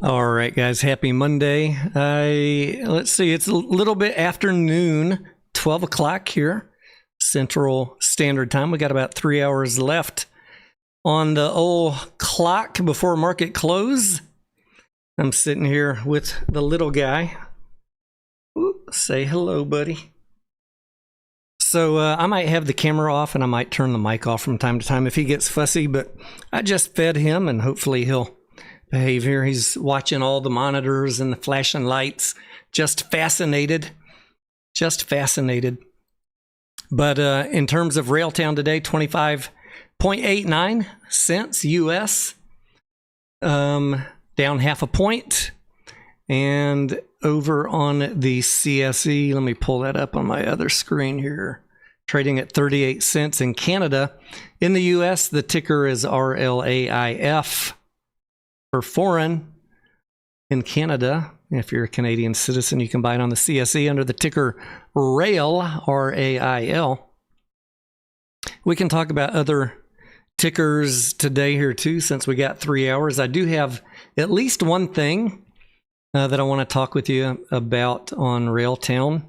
All right, guys, happy Monday. Let's see, it's a little bit after noon, 12 o'clock here, Central Standard Time. We got about 3 hours left on the old clock before market close. I'm sitting here with the little guy. Ooh, say hello, buddy. So I might have the camera off and I might turn the mic off from time to time if he gets fussy, but I just fed him and hopefully he'll behave here. He's watching all the monitors and the flashing lights. Just fascinated. But in terms of Railtown today, 25.89 cents US, down half a point. And over on the CSE, let me pull that up on my other screen here. Trading at 38 cents in Canada. In the US, the ticker is RLAIF. For foreign in Canada, if you're a Canadian citizen, you can buy it on the CSE under the ticker RAIL, R-A-I-L. We can talk about other tickers today here too, since we got 3 hours. I do have at least one thing that I want to talk with you about on Railtown.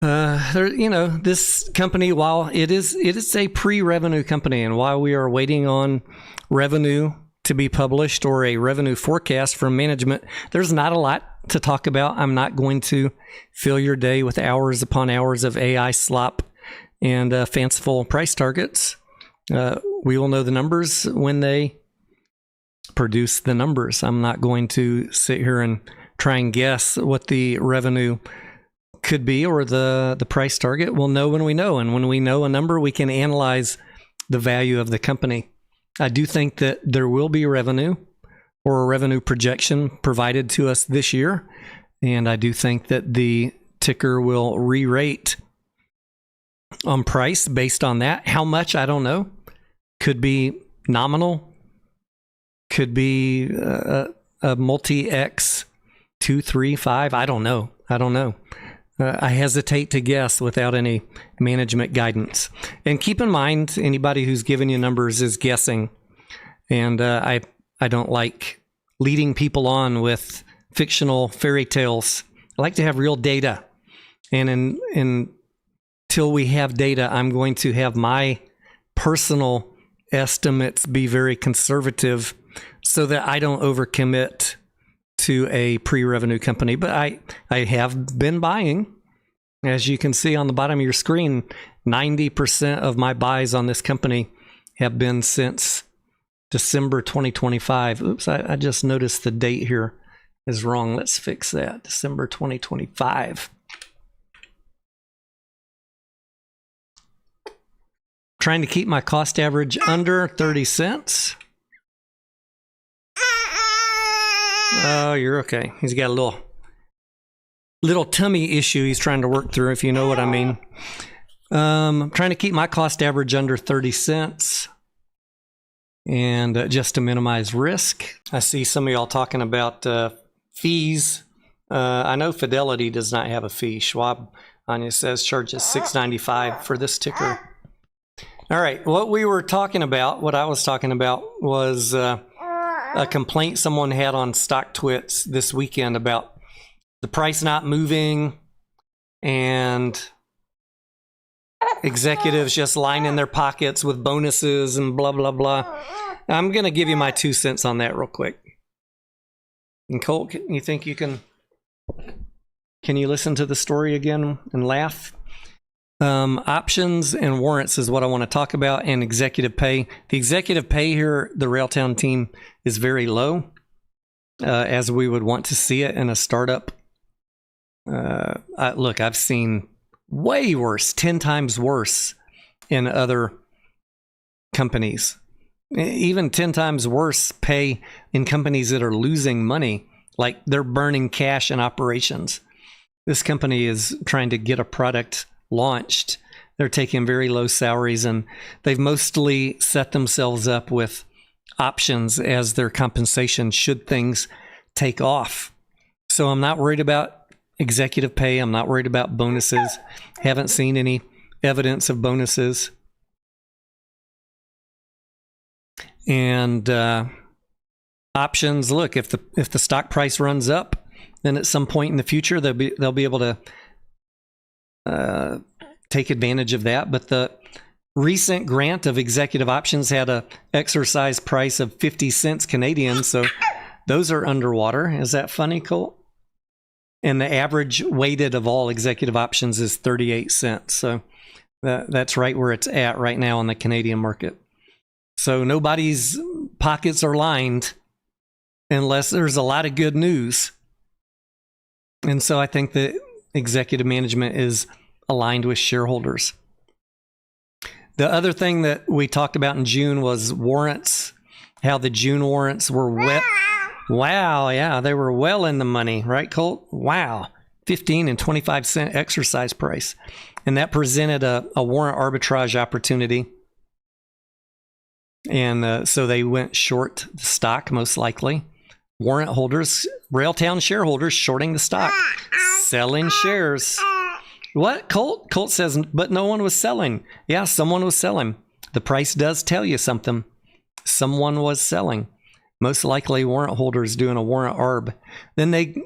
This company, while it is a pre-revenue company, and while we are waiting on revenue to be published or a revenue forecast from management, there's not a lot to talk about. I'm not going to fill your day with hours upon hours of AI slop and fanciful price targets. We will know the numbers when they produce the numbers. I'm not going to sit here and try and guess what the revenue could be or the price target. We'll know when we know, and when we know a number, we can analyze the value of the company. I do think that there will be revenue or a revenue projection provided to us this year, and I do think that the ticker will re-rate on price based on that. How much, I don't know. Could be nominal, could be a multi-X 2, 3, 5. I don't know. I hesitate to guess without any management guidance. And keep in mind, anybody who's giving you numbers is guessing. And I don't like leading people on with fictional fairy tales. I like to have real data. And until we have data, I'm going to have my personal estimates be very conservative so that I don't overcommit to a pre-revenue company. But I have been buying. As you can see on the bottom of your screen, 90% of my buys on this company have been since December 2025. Oops, I just noticed the date here is wrong. Let's fix that. December 2025. Trying to keep my cost average under 30 cents. Oh, you're okay. He's got a little tummy issue he's trying to work through, if you know what I mean. I'm trying to keep my cost average under 30 cents. And just to minimize risk. I see some of y'all talking about fees. I know Fidelity does not have a fee. Schwab, Anya says, charges $6.95 for this ticker. All right, what I was talking about was a complaint someone had on StockTwits this weekend about the price not moving and executives just lining their pockets with bonuses and blah, blah, blah. I'm going to give you my 2 cents on that real quick. And Colt, you think you can you listen to the story again and laugh? Options and warrants is what I want to talk about, and executive pay. The executive pay here, the Railtown team, is very low, as we would want to see it in a startup. Look, I've seen way worse, 10 times worse in other companies. Even 10 times worse pay in companies that are losing money, like they're burning cash in operations. This company is trying to get a product launched. They're taking very low salaries, and they've mostly set themselves up with options as their compensation should things take off. So I'm not worried about executive pay. I'm not worried about bonuses. Haven't seen any evidence of bonuses. And options. Look, if the stock price runs up, then at some point in the future they'll be able to take advantage of that. But the recent grant of executive options had a exercise price of 50 cents Canadian, so those are underwater. Is that funny, Colt? And the average weighted of all executive options is 38 cents. So that's right where it's at right now on the Canadian market. So nobody's pockets are lined unless there's a lot of good news. And so I think that executive management is aligned with shareholders. The other thing that we talked about in June was warrants, how the June warrants were wet. Wow, yeah, they were well in the money, right, Colt? Wow, 15 and 25 cent exercise price. And that presented a warrant arbitrage opportunity. And so they went short the stock, most likely. Warrant holders, Railtown shareholders shorting the stock, selling shares. What, Colt? Colt says, but no one was selling. Yeah, someone was selling. The price does tell you something. Someone was selling. Most likely warrant holders doing a warrant arb. Then they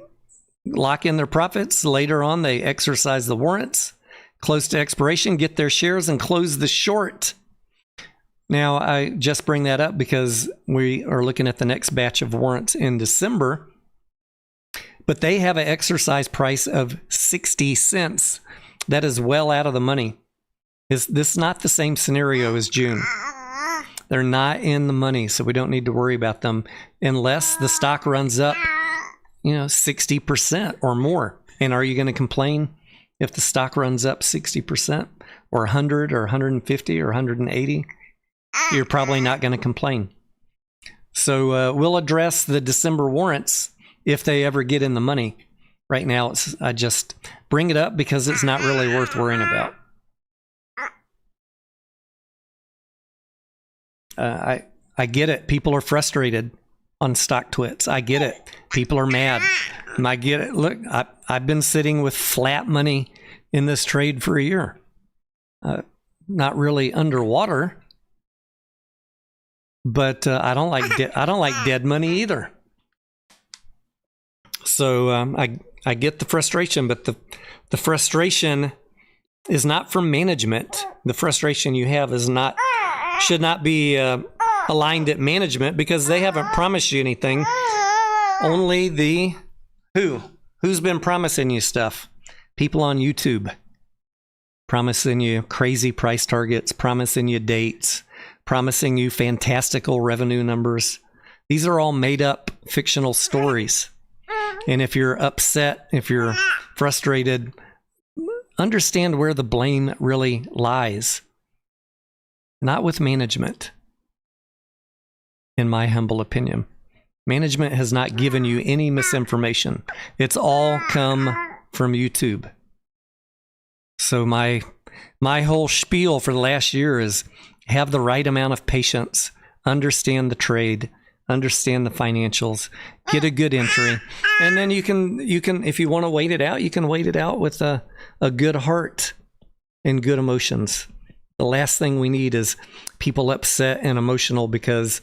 lock in their profits. Later on, they exercise the warrants, close to expiration, get their shares, and close the short. Now, I just bring that up because we are looking at the next batch of warrants in December. But they have an exercise price of 60 cents. That is well out of the money. Is this not the same scenario as June? They're not in the money, so we don't need to worry about them unless the stock runs up, 60% or more. And are you going to complain if the stock runs up 60% or 100 or 150 or 180? You're probably not going to complain. So we'll address the December warrants if they ever get in the money. Right now, I just bring it up because it's not really worth worrying about. I get it. People are frustrated on stock twits. I get it. People are mad. I get it. Look, I've been sitting with flat money in this trade for a year. Not really underwater, but I don't like dead money either. So I get the frustration, but the frustration is not from management. The frustration you have should not be aligned at management because they haven't promised you anything. Only who's been promising you stuff? People on YouTube promising you crazy price targets, promising you dates, promising you fantastical revenue numbers. These are all made up fictional stories. And if you're upset, if you're frustrated, understand where the blame really lies. Not with management, in my humble opinion. Management has not given you any misinformation. It's all come from YouTube. So my whole spiel for the last year is have the right amount of patience, understand the trade, understand the financials, get a good entry, and then you can if you want to wait it out, you can wait it out with a good heart and good emotions. The last thing we need is people upset and emotional because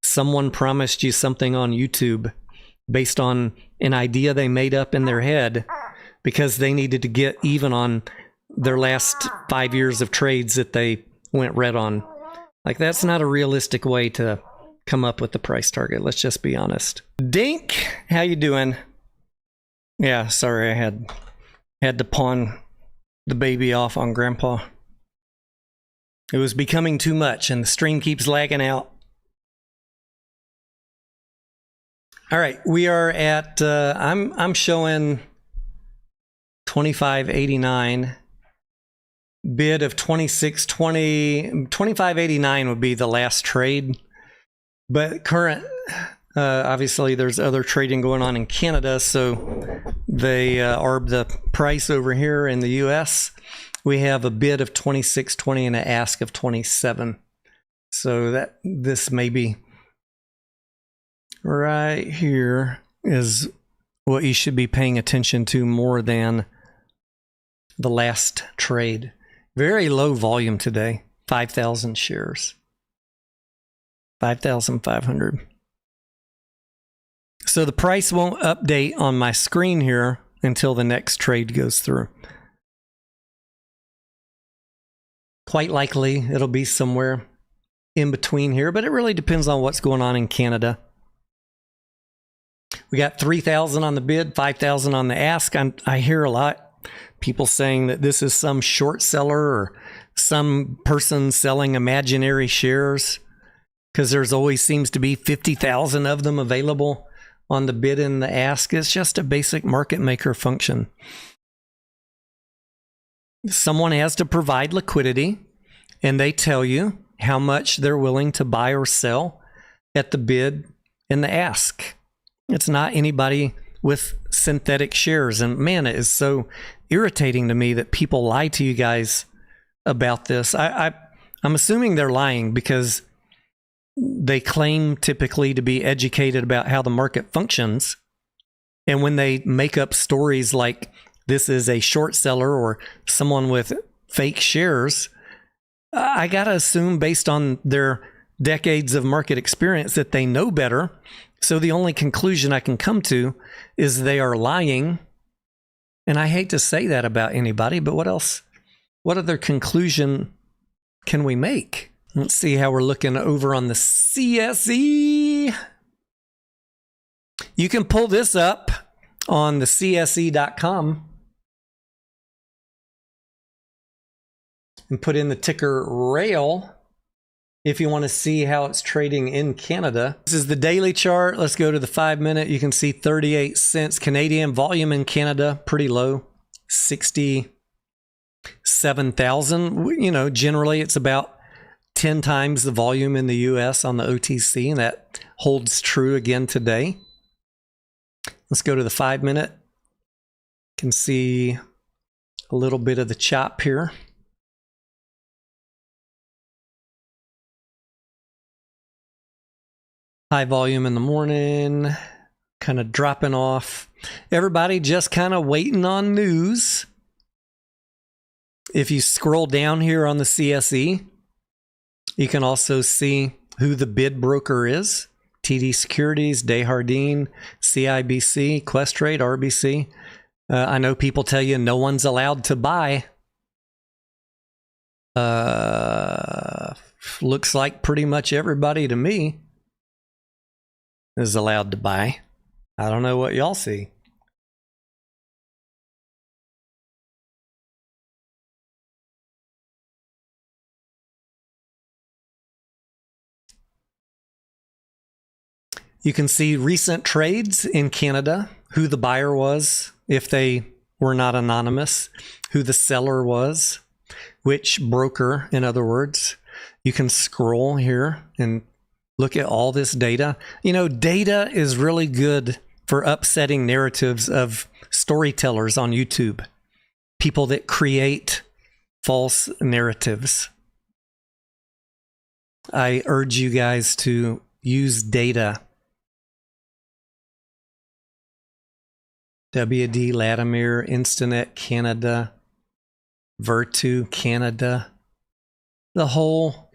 someone promised you something on YouTube based on an idea they made up in their head because they needed to get even on their last 5 years of trades that they went red on. Like, that's not a realistic way to come up with the price target. Let's just be honest. Dink, how you doing? Yeah, sorry, I had to pawn the baby off on Grandpa. It was becoming too much, and the stream keeps lagging out. All right, we are at I'm showing 25.89. Bid of 26.20. 25.89 would be the last trade, but current. Obviously, there's other trading going on in Canada, so they arb the price over here in the U.S. We have a bid of 26.20 and an ask of 27. So this may be right here is what you should be paying attention to more than the last trade. Very low volume today. 5,000 shares. 5,500. So the price won't update on my screen here until the next trade goes through. Quite likely it'll be somewhere in between here, but it really depends on what's going on in Canada. We got 3,000 on the bid, 5,000 on the ask. I hear a lot people saying that this is some short seller or some person selling imaginary shares, because there's always seems to be 50,000 of them available on the bid and the ask. It's just a basic market maker function. Someone has to provide liquidity, and they tell you how much they're willing to buy or sell at the bid and the ask. It's not anybody with synthetic shares. And man, it is so irritating to me that people lie to you guys about this. I'm assuming they're lying because they claim typically to be educated about how the market functions. And when they make up stories like this is a short seller or someone with fake shares, I got to assume based on their decades of market experience that they know better. So the only conclusion I can come to is they are lying. And I hate to say that about anybody, but what else? What other conclusion can we make? Let's see how we're looking over on the CSE. You can pull this up on the CSE.com and put in the ticker RAIL if you want to see how it's trading in Canada. This is the daily chart. Let's go to the 5-minute. You can see 38 cents Canadian. Volume in Canada, pretty low, 67,000. You know, generally it's about 10 times the volume in the US on the OTC, and that holds true again today. Let's go to the 5-minute. You can see a little bit of the chop here. High volume in the morning, kind of dropping off. Everybody just kind of waiting on news. If you scroll down here on the CSE, you can also see who the bid broker is. TD Securities, Desjardins, CIBC, Questrade, RBC. I know people tell you no one's allowed to buy. Looks like pretty much everybody to me is allowed to buy. I don't know what y'all see. You can see recent trades in Canada, who the buyer was, if they were not anonymous, who the seller was, which broker, in other words. You can scroll here and look at all this data. You know, data is really good for upsetting narratives of storytellers on YouTube, people that create false narratives. I urge you guys to use data. WD, Latimer, Instinet Canada, Virtu Canada, all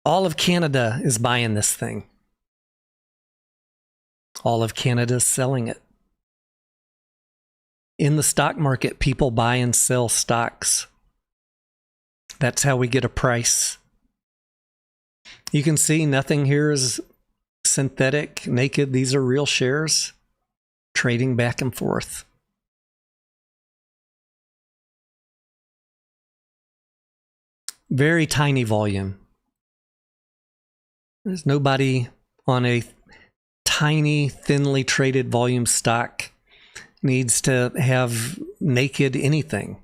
of Canada is buying this thing. All of Canada is selling it. In the stock market, people buy and sell stocks. That's how we get a price. You can see nothing here is synthetic, naked. These are real shares trading back and forth. Very tiny volume. There's nobody on a tiny, thinly traded volume stock needs to have naked anything.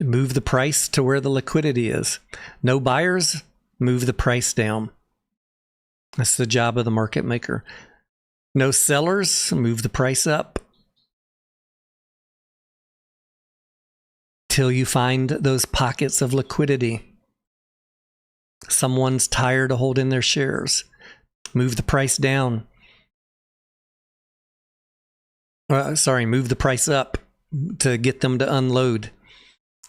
Move the price to where the liquidity is. No buyers, move the price down. That's the job of the market maker. No sellers, move the price up till you find those pockets of liquidity. Someone's tired of holding their shares. Move the price down. Move the price up to get them to unload.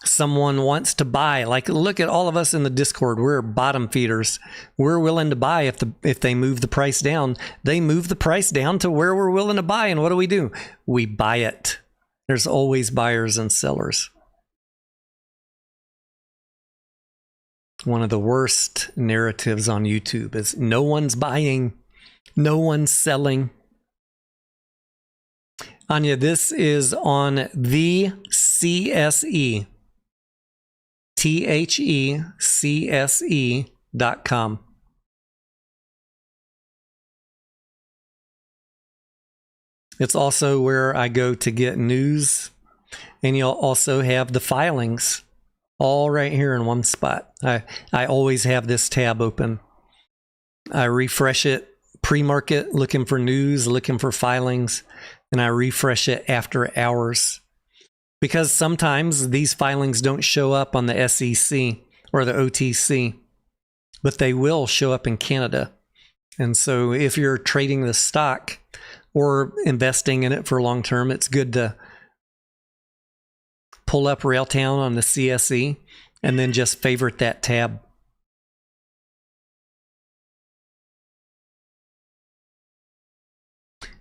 someone wants to buy, like look at all of us in the Discord, we're bottom feeders. We're willing to buy if they move the price down. They move the price down to where we're willing to buy, and what do? We buy it. There's always buyers and sellers. One of the worst narratives on YouTube is no one's buying, no one's selling. Anya, this is on the CSE. THECSE.com. It's also where I go to get news, and you'll also have the filings all right here in one spot. I always have this tab open. I refresh it pre-market, looking for news, looking for filings, and I refresh it after hours. Because sometimes these filings don't show up on the SEC or the OTC, but they will show up in Canada. And so if you're trading the stock or investing in it for long term, it's good to pull up Railtown on the CSE and then just favorite that tab.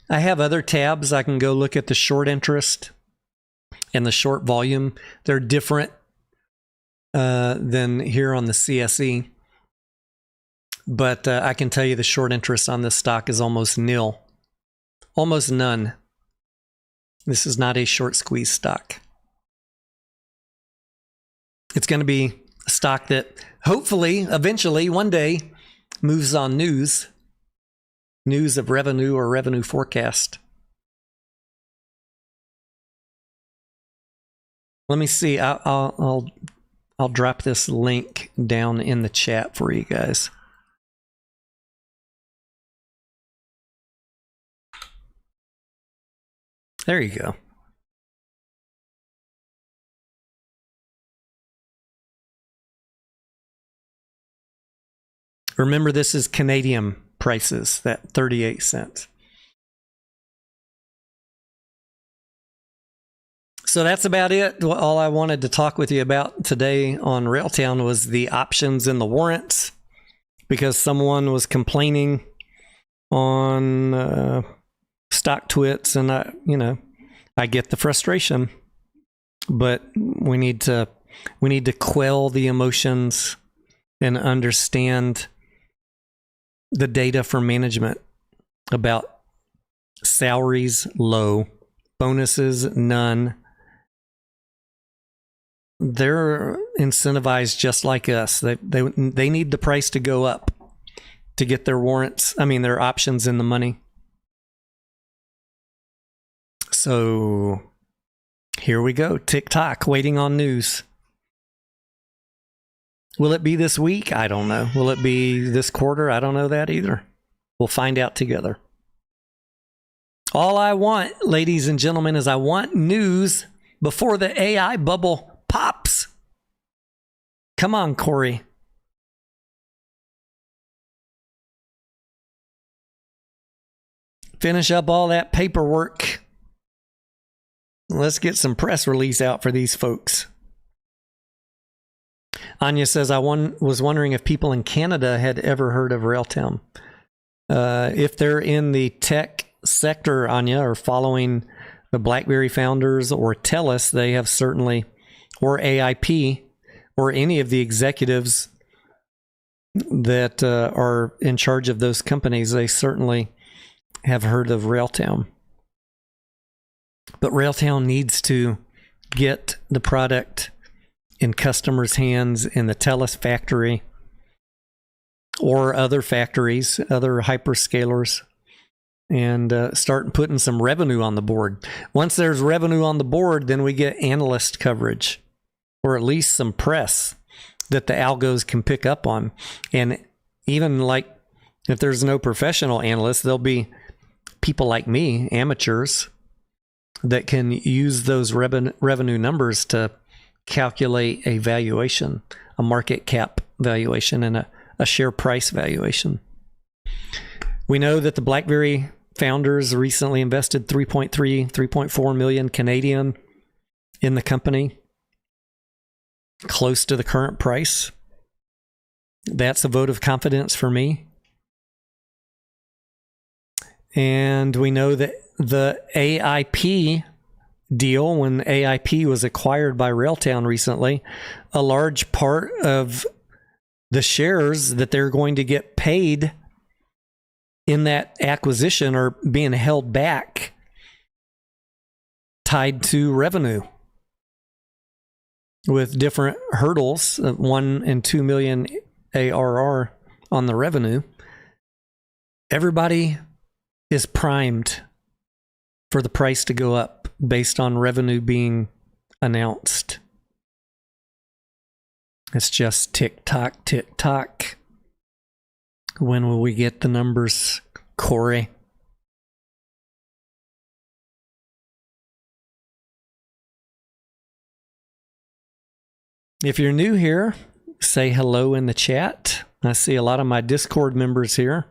I have other tabs. I can go look at the short interest and the short volume. They're different than here on the CSE. But I can tell you the short interest on this stock is almost nil. Almost none. This is not a short squeeze stock. It's going to be a stock that hopefully, eventually, one day, moves on news of revenue or revenue forecast. Let me see. I'll drop this link down in the chat for you guys. There you go. Remember, this is Canadian prices, that 38 cents. So that's about it. All I wanted to talk with you about today on Railtown was the options and the warrants, because someone was complaining on stock twits, and I get the frustration, but we need to quell the emotions and understand the data for management about salaries low, bonuses none. They're incentivized just like us. They need the price to go up to get their warrants, their options in the money. So here we go. Tick-tock, waiting on news. Will it be this week? I don't know. Will it be this quarter? I don't know that either. We'll find out together. All I want, ladies and gentlemen, is I want news before the AI bubble pops. Come on, Corey. Finish up all that paperwork. Let's get some press release out for these folks. Anya says, I was wondering if people in Canada had ever heard of Railtown. If they're in the tech sector, Anya, or following the BlackBerry founders or TELUS, they have certainly, or AIP, or any of the executives that are in charge of those companies, they certainly have heard of Railtown. But Railtown needs to get the product in customers' hands in the TELUS factory or other factories, other hyperscalers, and start putting some revenue on the board. Once there's revenue on the board, then we get analyst coverage, or at least some press that the algos can pick up on. And even like if there's no professional analysts, there'll be people like me, amateurs, that can use those revenue numbers to calculate a valuation, a market cap valuation, and a share price valuation. We know that the BlackBerry founders recently invested 3.4 million Canadian in the company. close to the current price. That's a vote of confidence for me. And we know that the AIP deal, when AIP was acquired by Railtown recently, a large part of the shares that they're going to get paid in that acquisition are being held back, tied to revenue with different hurdles of 1 and 2 million ARR on the revenue. Everybody is primed for the price to go up based on revenue being announced. It's just tick tock, tick tock. When will we get the numbers, Corey? If you're new here, say hello in the chat. I see a lot of my Discord members here.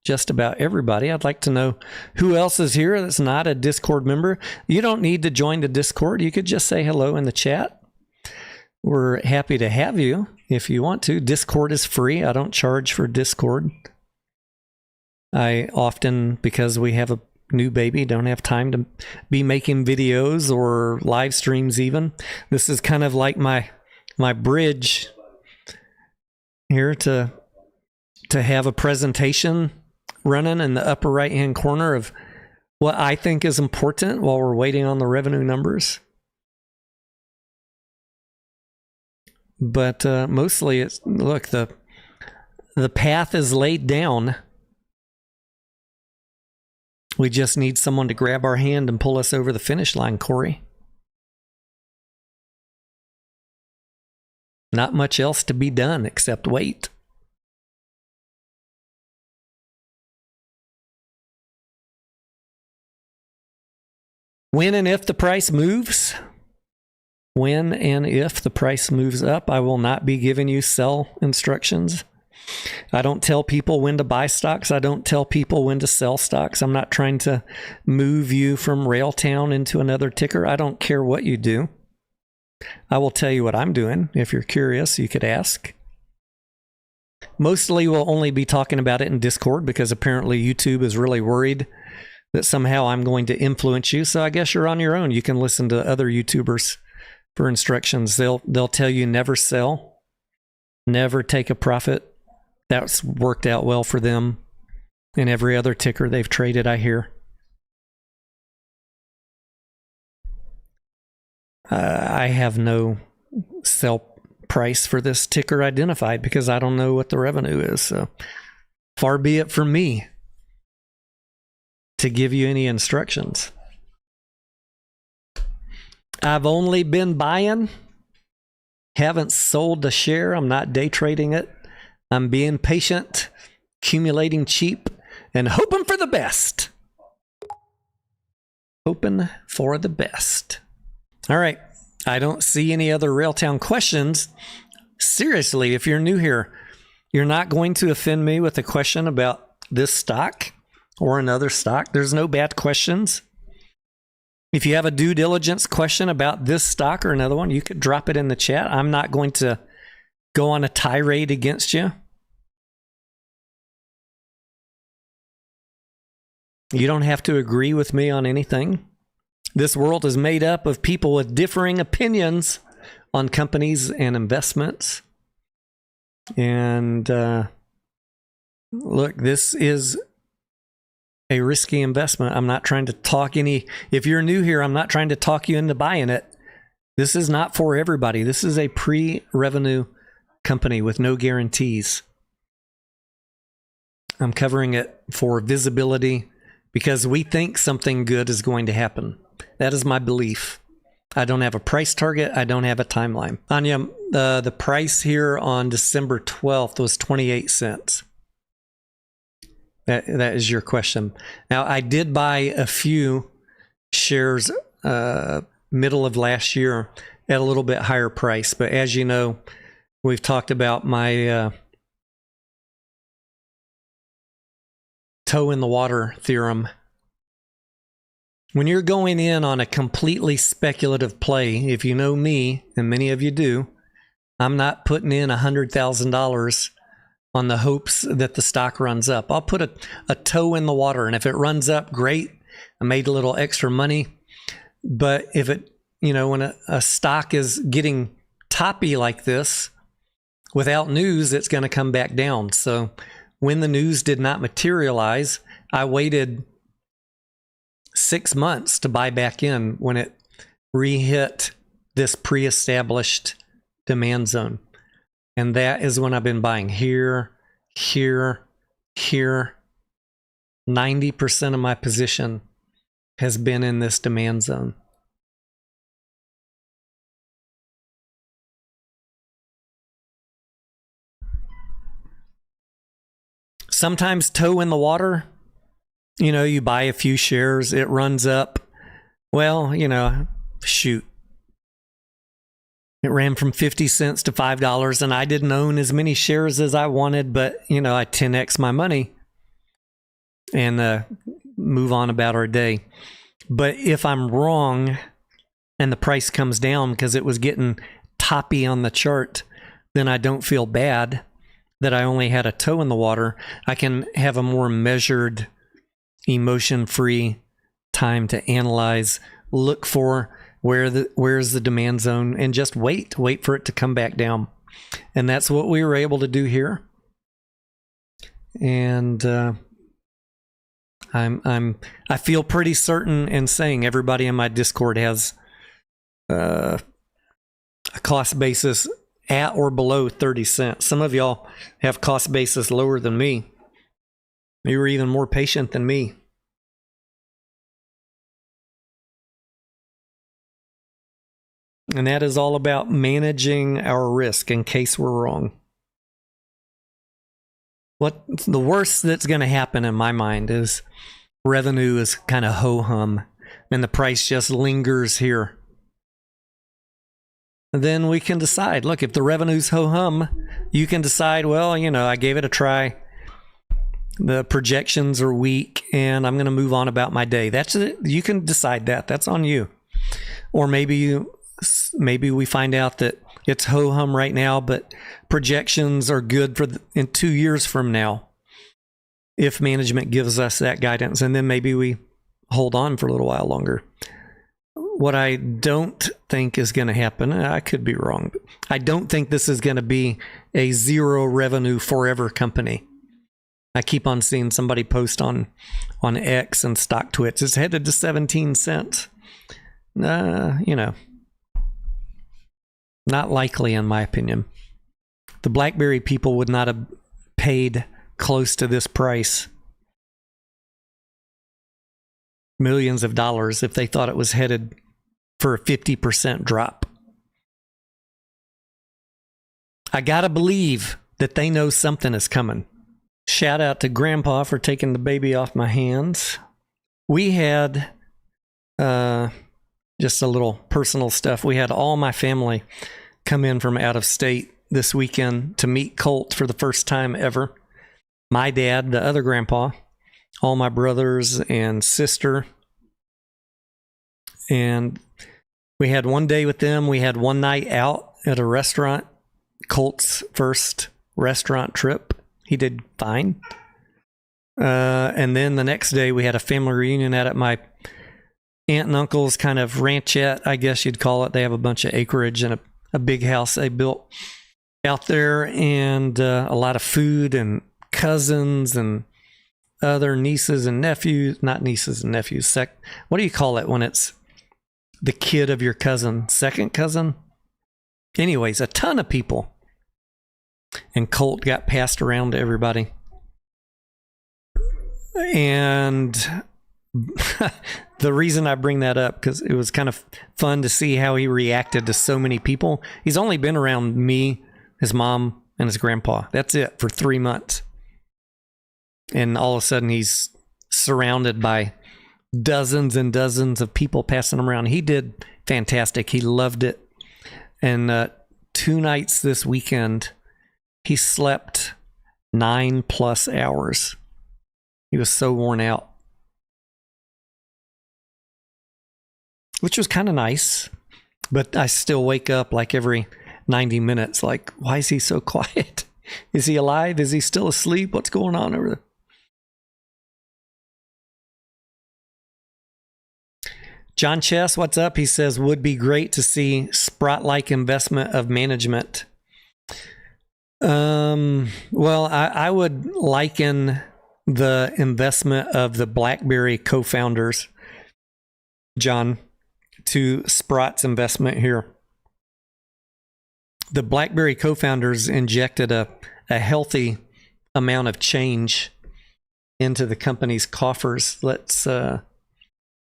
Just about everybody. I'd like to know who else is here that's not a Discord member. You don't need to join the Discord. You could just say hello in the chat. We're happy to have you if you want to. Discord is free. I don't charge for Discord. I often, because we have a new baby, don't have time to be making videos or live streams even. This is kind of like my bridge here to have a presentation running in the upper right hand corner of what I think is important while we're waiting on the revenue numbers. But mostly it's, look, the path is laid down. We just need someone to grab our hand and pull us over the finish line, Corey. Not much else to be done except wait. When and if the price moves, when and if the price moves up, I will not be giving you sell instructions. I don't tell people when to buy stocks. I don't tell people when to sell stocks. I'm not trying to move you from Railtown into another ticker. I don't care what you do. I will tell you what I'm doing. If you're curious, you could ask. Mostly we'll only be talking about it in Discord because apparently YouTube is really worried that somehow I'm going to influence you. So I guess you're on your own. You can listen to other YouTubers for instructions. They'll tell you never sell, never take a profit. That's worked out well for them and every other ticker they've traded, I hear. I have no sell price for this ticker identified because I don't know what the revenue is. So far be it from me to give you any instructions. I've only been buying, haven't sold a share. I'm not day trading it. I'm being patient, accumulating cheap, and hoping for the best. Hoping for the best. All right. I don't see any other Railtown questions. Seriously, if you're new here, you're not going to offend me with a question about this stock or another stock. There's no bad questions. If you have a due diligence question about this stock or another one, you could drop it in the chat. I'm not going to go on a tirade against you. You don't have to agree with me on anything. This world is made up of people with differing opinions on companies and investments. And look, this is a risky investment. I'm not trying to talk if you're new here, I'm not trying to talk you into buying it. This is not for everybody. This is a pre-revenue company with no guarantees. I'm covering it for visibility because we think something good is going to happen. That is my belief. I don't have a price target. I don't have a timeline. Anya, the price here on December 12th was 28 cents. That is your question. Now, I did buy a few shares middle of last year at a little bit higher price. But as you know, we've talked about my toe in the water theorem. When you're going in on a completely speculative play, if you know me, and many of you do, I'm not putting in $100,000 on the hopes that the stock runs up. I'll put a toe in the water, and if it runs up, great. I made a little extra money. But if it, when a stock is getting toppy like this, without news, it's going to come back down. So when the news did not materialize, I waited 6 months to buy back in when it re-hit this pre-established demand zone. And that is when I've been buying here. 90% of my position has been in this demand zone. Sometimes toe in the water, you buy a few shares, it runs up. Well, shoot. It ran from 50 cents to $5, and I didn't own as many shares as I wanted, but, I 10x my money and move on about our day. But if I'm wrong and the price comes down because it was getting toppy on the chart, then I don't feel bad that I only had a toe in the water. I can have a more measured, emotion-free time to analyze, look for where's the demand zone, and just wait for it to come back down. And that's what we were able to do here. And I feel pretty certain in saying everybody in my Discord has a cost basis at or below 30 cents. Some of y'all have cost basis lower than me. You were even more patient than me. And that is all about managing our risk in case we're wrong. What the worst that's going to happen in my mind is revenue is kind of ho-hum and the price just lingers here. And then we can decide, look, if the revenue's ho-hum, you can decide, well, I gave it a try. The projections are weak and I'm going to move on about my day. That's it. You can decide that. That's on you. Or maybe we find out that it's ho-hum right now, but projections are good for in 2 years from now, if management gives us that guidance, and then maybe we hold on for a little while longer. What I don't think is going to happen, I could be wrong, but I don't think this is going to be a zero revenue forever company. I keep on seeing somebody post on X and StockTwits, it's headed to 17 cents. Not likely, in my opinion. The BlackBerry people would not have paid close to this price, millions of dollars, if they thought it was headed for a 50% drop. I gotta believe that they know something is coming. Shout out to Grandpa for taking the baby off my hands. We had just a little personal stuff. We had all my family come in from out of state this weekend to meet Colt for the first time ever. My dad, the other grandpa, all my brothers and sister. And we had one day with them. We had one night out at a restaurant. Colt's first restaurant trip. He did fine. And then the next day we had a family reunion out at my aunt and uncle's kind of ranchette, I guess you'd call it. They have a bunch of acreage and a big house they built out there, and a lot of food and cousins and other nieces and nephews. Not nieces and nephews. What do you call it when it's the kid of your cousin? Second cousin? Anyways, a ton of people. And Colt got passed around to everybody. And the reason I bring that up, because it was kind of fun to see how he reacted to so many people. He's only been around me, his mom, and his grandpa. That's it, for 3 months. And all of a sudden he's surrounded by dozens and dozens of people passing him around. He did fantastic. He loved it. And 2 nights this weekend, he slept 9+ hours. He was so worn out, which was kind of nice. But I still wake up like every 90 minutes. Like, why is he so quiet? Is he alive? Is he still asleep? What's going on over there? John Chess, what's up? He says, would be great to see Sprott-like investment of management. Well, I would liken the investment of the BlackBerry co-founders, John, to Sprott's investment here. The BlackBerry co-founders injected a healthy amount of change into the company's coffers. Let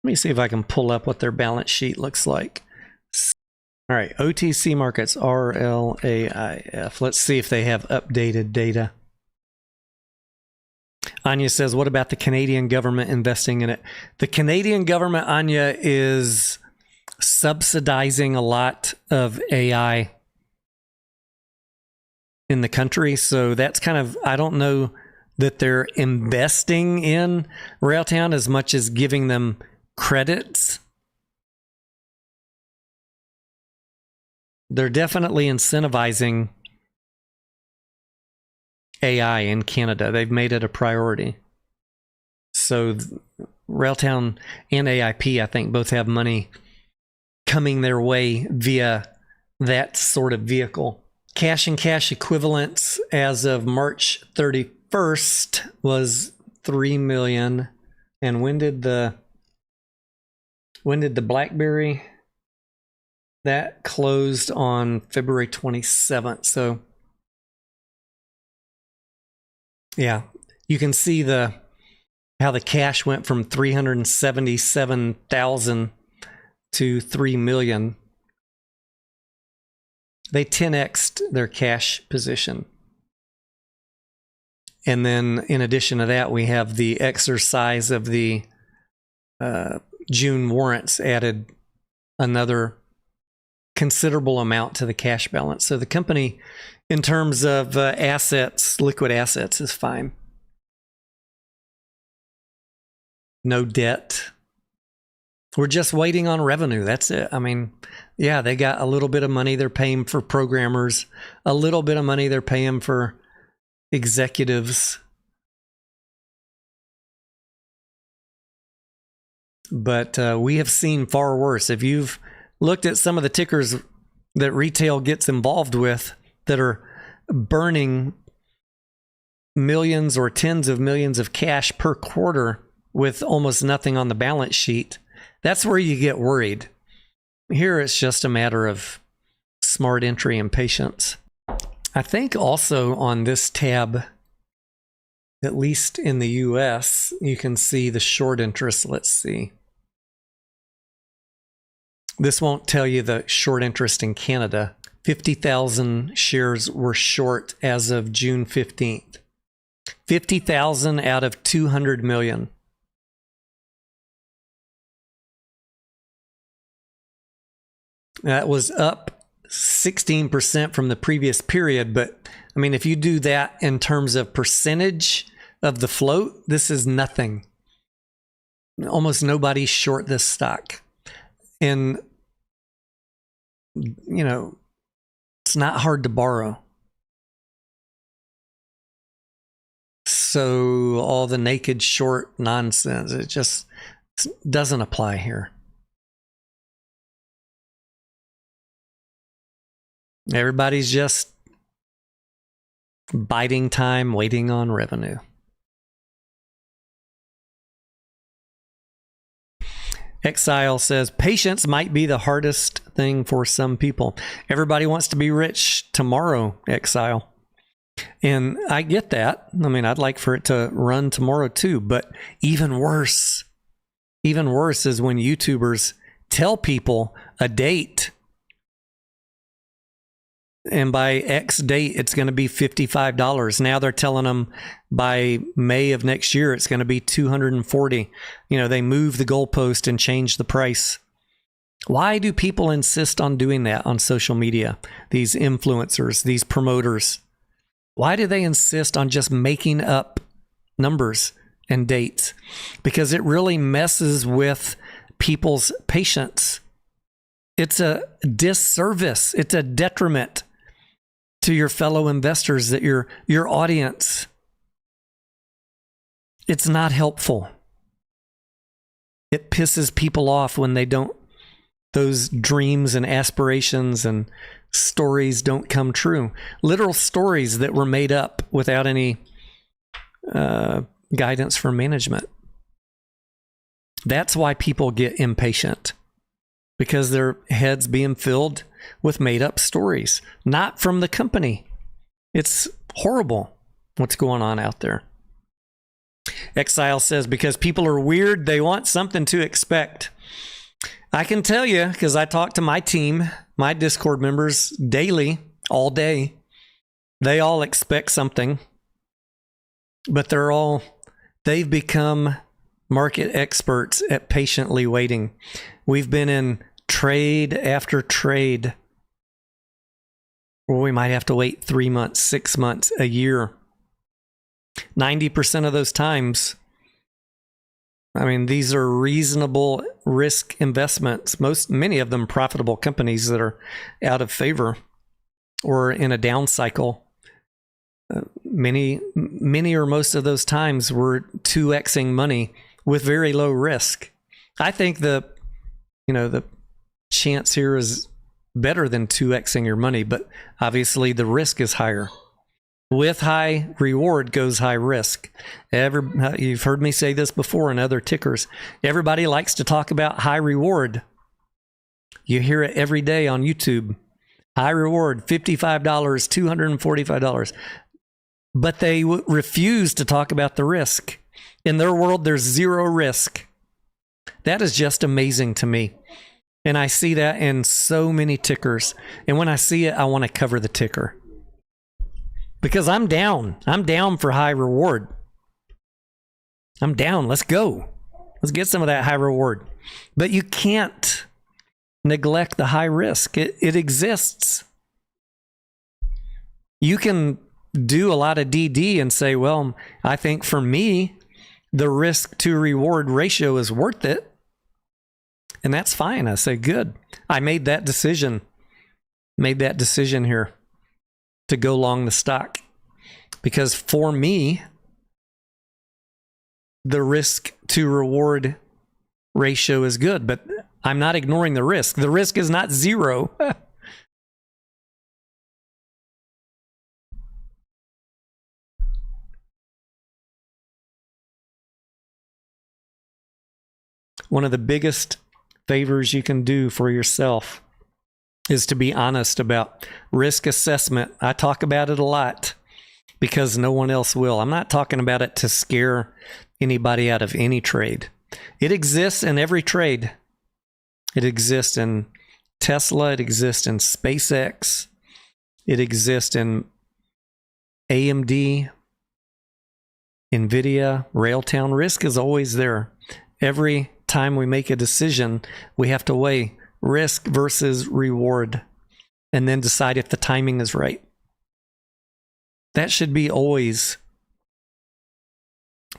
me see if I can pull up what their balance sheet looks like. All right, OTC markets, RLAIF. Let's see if they have updated data. Anya says, what about the Canadian government investing in it? The Canadian government, Anya, is subsidizing a lot of AI in the country. So that's kind of, I don't know that they're investing in Railtown as much as giving them credits. They're definitely incentivizing AI in Canada. They've made it a priority. So Railtown and AIP, I think, both have money coming their way via that sort of vehicle. Cash and cash equivalents as of March 31st was $3 million. And when did the BlackBerry? That closed on February 27th. So yeah, you can see how the cash went from 377,000 to 3 million. They 10x'd their cash position. And then in addition to that, we have the exercise of the June warrants added another considerable amount to the cash balance. So the company, in terms of assets, liquid assets, is fine. No debt. We're just waiting on revenue. That's it. I mean, yeah, they got a little bit of money they're paying for programmers, a little bit of money they're paying for executives. But we have seen far worse. If you've looked at some of the tickers that retail gets involved with that are burning millions or tens of millions of cash per quarter with almost nothing on the balance sheet, that's where you get worried. Here it's just a matter of smart entry and patience. I think also on this tab, at least in the US, you can see the short interest. Let's see. This won't tell you the short interest in Canada. 50,000 shares were short as of June 15th. 50,000 out of 200 million. That was up 16% from the previous period. But I mean, if you do that in terms of percentage of the float, this is nothing. Almost nobody's short this stock. And, you know, it's not hard to borrow. So all the naked short nonsense, it just doesn't apply here. Everybody's just biding time, waiting on revenue. Exile says, patience might be the hardest thing for some people. Everybody wants to be rich tomorrow, Exile. And I get that. I mean, I'd like for it to run tomorrow too. But even worse is when YouTubers tell people a date. And by X date, it's going to be $55. Now they're telling them by May of next year, it's going to be $240. You know, they move the goalpost and change the price. Why do people insist on doing that on social media? These influencers, these promoters. Why do they insist on just making up numbers and dates? Because it really messes with people's patience. It's a disservice. It's a detriment to your fellow investors, that your audience. It's not helpful. It pisses people off when they don't, those dreams and aspirations and stories don't come true. Literal stories that were made up without any guidance from management. That's why people get impatient, because their heads being filled with made up stories, not from the company. It's horrible what's going on out there. Exile says, because people are weird, they want something to expect. I can tell you, because I talk to my team, my Discord members daily, all day. They all expect something, but they've become market experts at patiently waiting. We've been in trade after trade where we might have to wait 3 months, 6 months, a year. 90% of those times, I mean, these are reasonable risk investments. Many of them profitable companies that are out of favor or in a down cycle. Many or most of those times we're 2xing money with very low risk. I think the chance here is better than 2xing your money, but obviously the risk is higher. With high reward goes high risk. You've heard me say this before in other tickers. Everybody likes to talk about high reward. You hear it every day on YouTube. High reward, $55, $245. But they refuse to talk about the risk. In their world, there's zero risk. That is just amazing to me. And I see that in so many tickers. And when I see it, I want to cover the ticker. Because I'm down. I'm down for high reward. I'm down. Let's go. Let's get some of that high reward. But you can't neglect the high risk. It exists. You can do a lot of DD and say, well, I think for me, the risk to reward ratio is worth it. And that's fine. I say, good. I made that decision. Made that decision here to go long the stock. Because for me, the risk to reward ratio is good, but I'm not ignoring the risk. The risk is not zero. One of the biggest favors you can do for yourself is to be honest about risk assessment. I talk about it a lot because no one else will. I'm not talking about it to scare anybody out of any trade. It exists in every trade. It exists in Tesla. It exists in SpaceX. It exists in AMD, NVIDIA, Railtown. Risk is always there. Every time we make a decision, we have to weigh risk versus reward and then decide if the timing is right. That should be always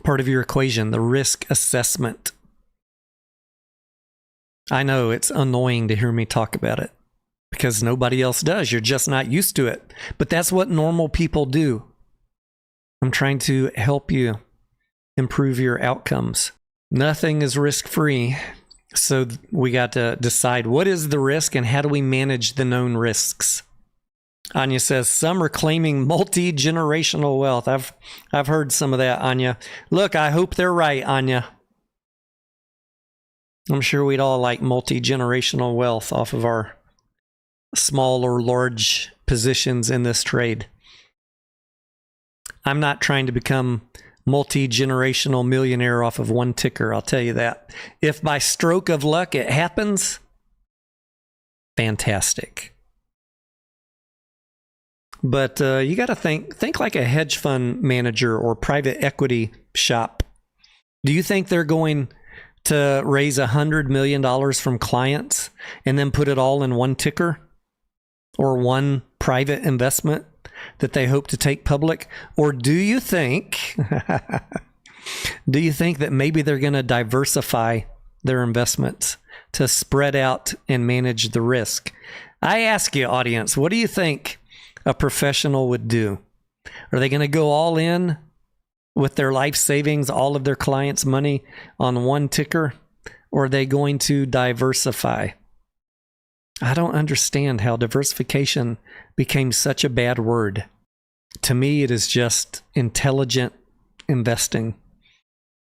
part of your equation, the risk assessment. I know it's annoying to hear me talk about it because nobody else does. You're just not used to it. But that's what normal people do. I'm trying to help you improve your outcomes. Nothing is risk-free. So we got to decide what is the risk and how do we manage the known risks. Anya says, some are claiming multi-generational wealth. I've heard some of that, Anya. Look, I hope they're right, Anya. I'm sure we'd all like multi-generational wealth off of our small or large positions in this trade. I'm not trying to become multi-generational millionaire off of one ticker, I'll tell you that. If by stroke of luck it happens, fantastic. But you got to think like a hedge fund manager or private equity shop. Do you think they're going to raise $100 million from clients and then put it all in one ticker or one private investment that they hope to take public? Or do you think that maybe they're going to diversify their investments to spread out and manage the risk? I ask you, audience, what do you think a professional would do? Are they going to go all in with their life savings, all of their clients' money on one ticker? Or are they going to diversify? I don't understand how diversification became such a bad word. To me, it is just intelligent investing.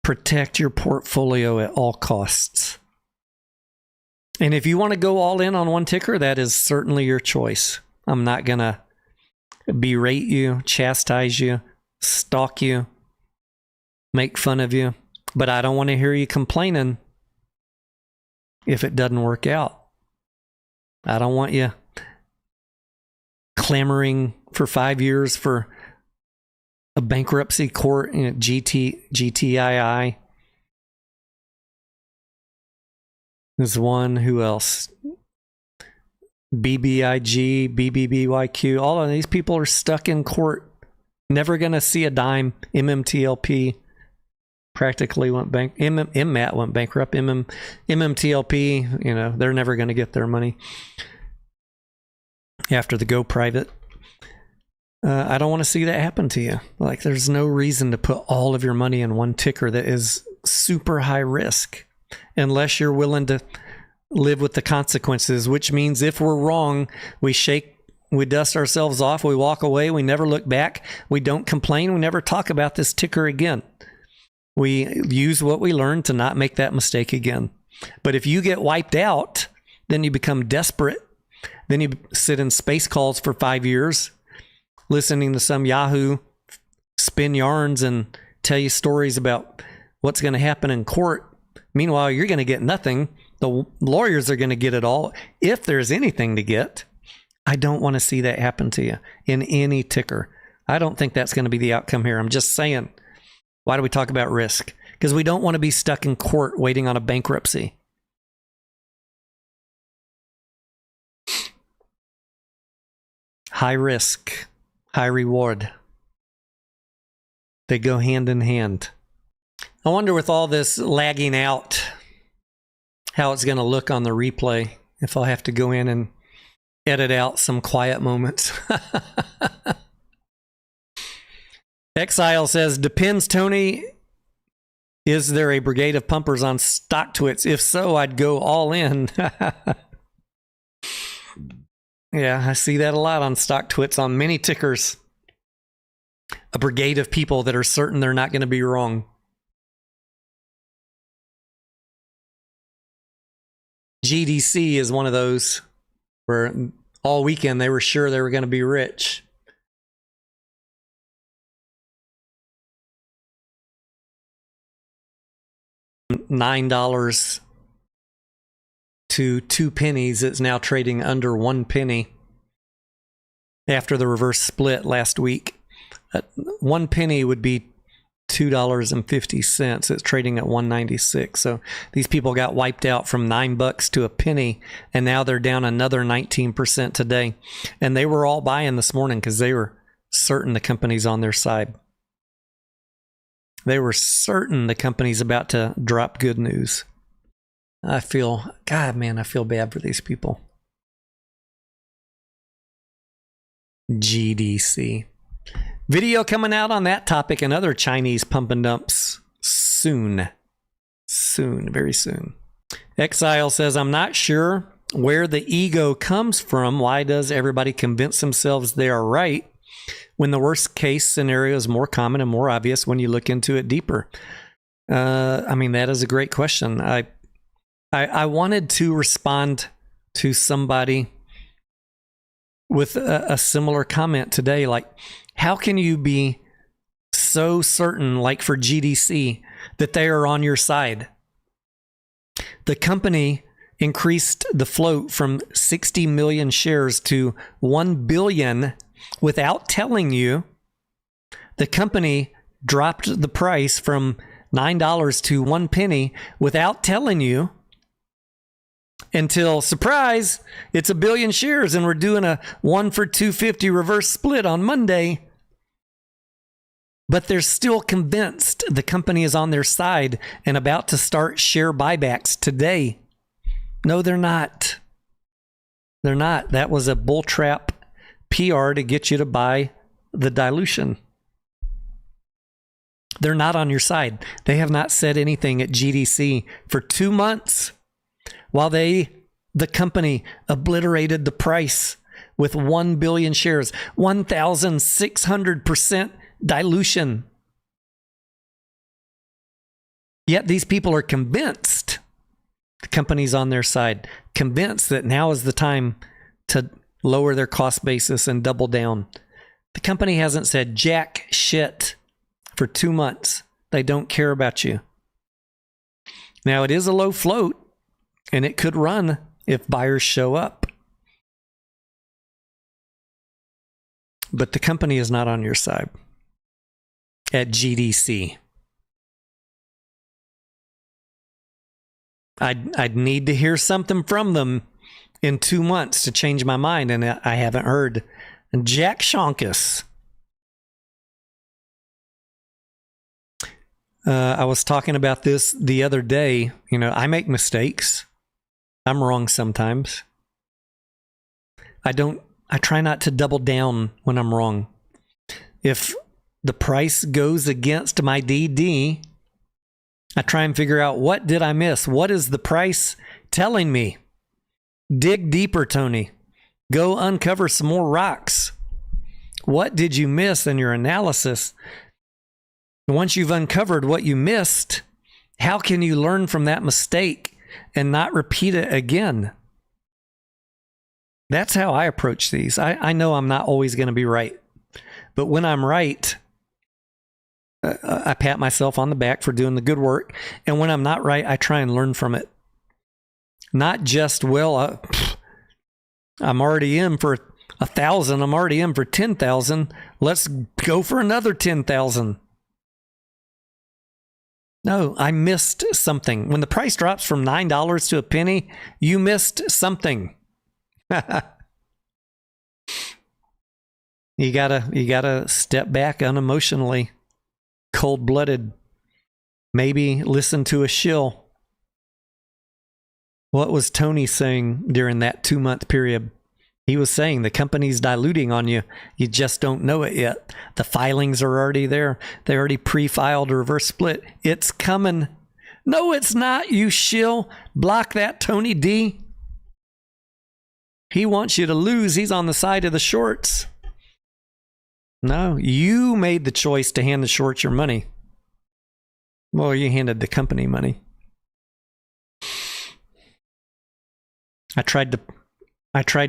Protect your portfolio at all costs. And if you want to go all in on one ticker, that is certainly your choice. I'm not going to berate you, chastise you, stalk you, make fun of you, but I don't want to hear you complaining if it doesn't work out. I don't want you clamoring for 5 years for a bankruptcy court, GTII. There's one, who else? BBIG, BBBYQ. All of these people are stuck in court, never going to see a dime. MMTLP practically went MMAT went bankrupt. MMTLP, they're never going to get their money after the go private. I don't want to see that happen to you. Like, there's no reason to put all of your money in one ticker that is super high risk, unless you're willing to live with the consequences, which means if we're wrong, we dust ourselves off, we walk away, we never look back, we don't complain, we never talk about this ticker again. We use what we learned to not make that mistake again. But if you get wiped out, then you become desperate. Then you sit in space calls for 5 years, listening to some Yahoo spin yarns and tell you stories about what's going to happen in court. Meanwhile, you're going to get nothing. The lawyers are going to get it all, if there's anything to get. I don't want to see that happen to you in any ticker. I don't think that's going to be the outcome here. I'm just saying. Why do we talk about risk? Because we don't want to be stuck in court waiting on a bankruptcy. High risk, high reward. They go hand in hand. I wonder, with all this lagging out, how it's going to look on the replay, if I'll have to go in and edit out some quiet moments. Exile says, depends, Tony. Is there a brigade of pumpers on StockTwits? If so, I'd go all in. Yeah, I see that a lot on StockTwits, on many tickers. A brigade of people that are certain they're not going to be wrong. GDC is one of those where all weekend they were sure they were going to be rich. $9 to 2 pennies. It's now trading under 1 penny after the reverse split last week. 1 penny would be $2.50. It's trading at $1.96. So these people got wiped out from $9 to a penny, and now they're down another 19% today. And they were all buying this morning because they were certain the company's on their side. They were certain the company's about to drop good news. I feel bad for these people. GDC. Video coming out on that topic and other Chinese pump and dumps soon. Soon, very soon. Exile says, I'm not sure where the ego comes from. Why does everybody convince themselves they are right when the worst case scenario is more common and more obvious when you look into it deeper? That is a great question. I wanted to respond to somebody with a similar comment today, like, how can you be so certain, like for GDC, that they are on your side? The company increased the float from 60 million shares to 1 billion without telling you. The company dropped the price from $9 to 1 penny without telling you, until, surprise, it's 1 billion shares and we're doing a 1 for 250 reverse split on Monday. But they're still convinced the company is on their side and about to start share buybacks today. No, they're not. They're not. That was a bull trap PR to get you to buy the dilution. They're not on your side. They have not said anything at GDC for 2 months while the company obliterated the price with 1 billion shares, 1,600% dilution. Yet these people are convinced the company's on their side, convinced that now is the time to lower their cost basis and double down. The company hasn't said jack shit for 2 months. They don't care about you. Now, it is a low float, and it could run if buyers show up. But the company is not on your side at GDC. I'd need to hear something from them in 2 months to change my mind, and I haven't heard jack shonkus. I was talking about this the other day. You know, I make mistakes. I'm wrong sometimes. I try not to double down when I'm wrong. If the price goes against my DD, I try and figure out, what did I miss? What is the price telling me? Dig deeper, Tony. Go uncover some more rocks. What did you miss in your analysis? Once you've uncovered what you missed, how can you learn from that mistake and not repeat it again? That's how I approach these. I know I'm not always going to be right. But when I'm right, I pat myself on the back for doing the good work. And when I'm not right, I try and learn from it. Not just, well, I'm already in for 1,000. I'm already in for 10,000. Let's go for another 10,000. No, I missed something. When the price drops from $9 to a penny, you missed something. You gotta step back unemotionally, cold-blooded. Maybe listen to a shill. What was Tony saying during that 2-month period? He was saying the company's diluting on you. You just don't know it yet. The filings are already there. They already pre-filed a reverse split. It's coming. No, it's not, you shill. Block that, Tony D. He wants you to lose. He's on the side of the shorts. No, you made the choice to hand the shorts your money. Well, you handed the company money. I tried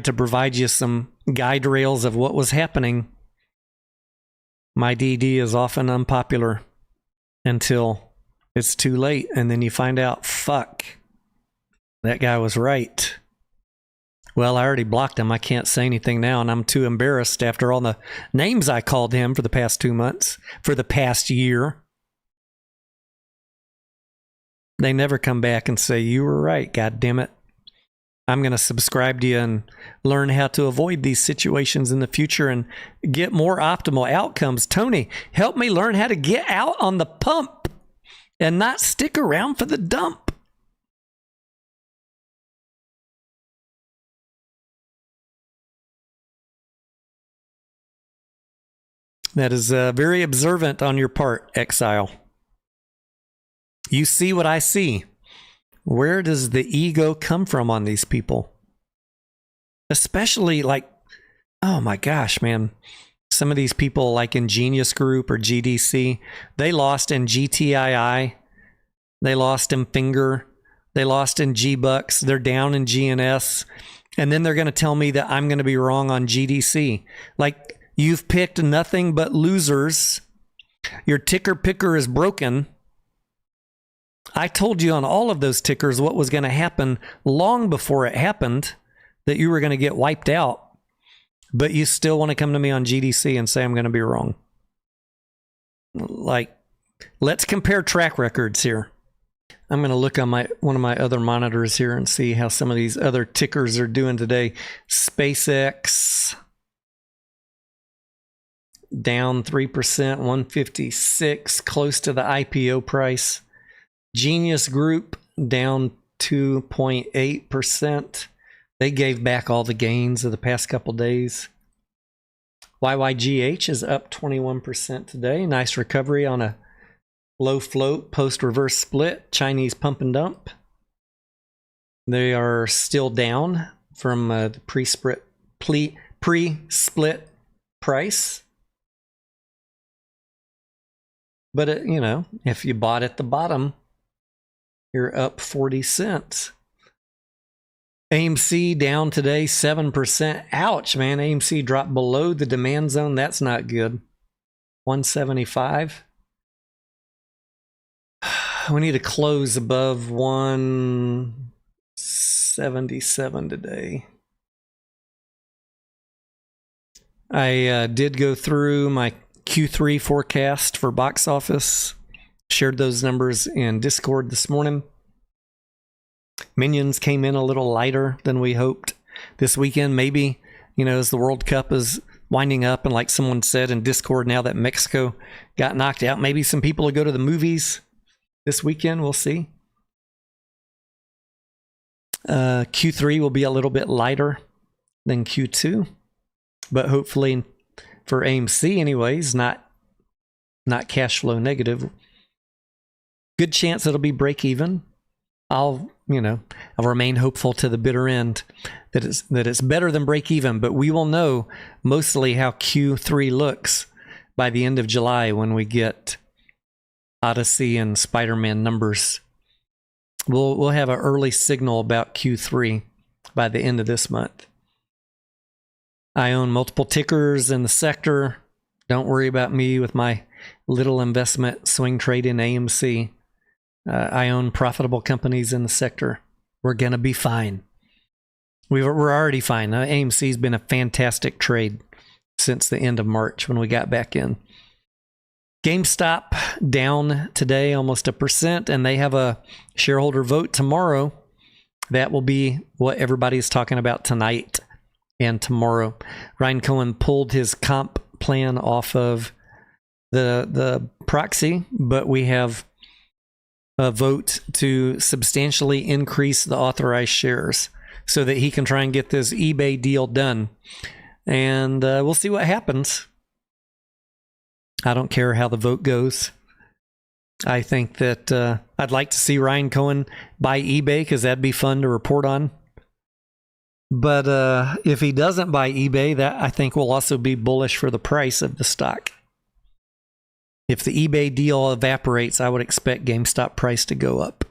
to provide you some guide rails of what was happening. My DD is often unpopular until it's too late, and then you find out, fuck, that guy was right. Well, I already blocked him. I can't say anything now, and I'm too embarrassed after all the names I called him for the past 2 months, for the past year. They never come back and say, you were right, God damn it. I'm going to subscribe to you and learn how to avoid these situations in the future and get more optimal outcomes. Tony, help me learn how to get out on the pump and not stick around for the dump. That is very observant on your part, Exile. You see what I see. Where does the ego come from on these people? Especially like, oh my gosh, man. Some of these people like in Genius Group or GDC, they lost in GTII. They lost in Finger. They lost in G-Bucks. They're down in GNS. And then they're going to tell me that I'm going to be wrong on GDC. Like, you've picked nothing but losers. Your ticker picker is broken. I told you on all of those tickers what was going to happen long before it happened, that you were going to get wiped out. But you still want to come to me on GDC and say I'm going to be wrong. Like, let's compare track records here. I'm going to look on one of my other monitors here and see how some of these other tickers are doing today. SpaceX down 3%, 156, close to the IPO price. Genius Group down 2.8%. They gave back all the gains of the past couple days. YYGH is up 21% today. Nice recovery on a low float post reverse split. Chinese pump and dump. They are still down from the pre-split price. But if you bought at the bottom, you're up 40 cents. AMC down today 7%. Ouch, man. AMC dropped below the demand zone. That's not good. 175. We need to close above 177 today. I did go through my Q3 forecast for box office. Shared those numbers in Discord this morning. Minions came in a little lighter than we hoped this weekend. Maybe, as the World Cup is winding up, and like someone said in Discord, now that Mexico got knocked out, maybe some people will go to the movies this weekend. We'll see. Q3 will be a little bit lighter than Q2, but hopefully for AMC anyways, not cash flow negative. Good chance it'll be break even. I'll remain hopeful to the bitter end that it's better than break even, but we will know mostly how Q3 looks by the end of July when we get Odyssey and Spider-Man numbers. We'll have an early signal about Q3 by the end of this month. I own multiple tickers in the sector. Don't worry about me with my little investment swing trade in AMC. I own profitable companies in the sector. We're going to be fine. We're already fine. AMC's been a fantastic trade since the end of March when we got back in. GameStop down today almost 1%, and they have a shareholder vote tomorrow. That will be what everybody's talking about tonight and tomorrow. Ryan Cohen pulled his comp plan off of the proxy, but we have a vote to substantially increase the authorized shares so that he can try and get this eBay deal done. And we'll see what happens. I don't care how the vote goes. I think that I'd like to see Ryan Cohen buy eBay because that'd be fun to report on. But if he doesn't buy eBay, that I think will also be bullish for the price of the stock. If the eBay deal evaporates, I would expect GameStop price to go up.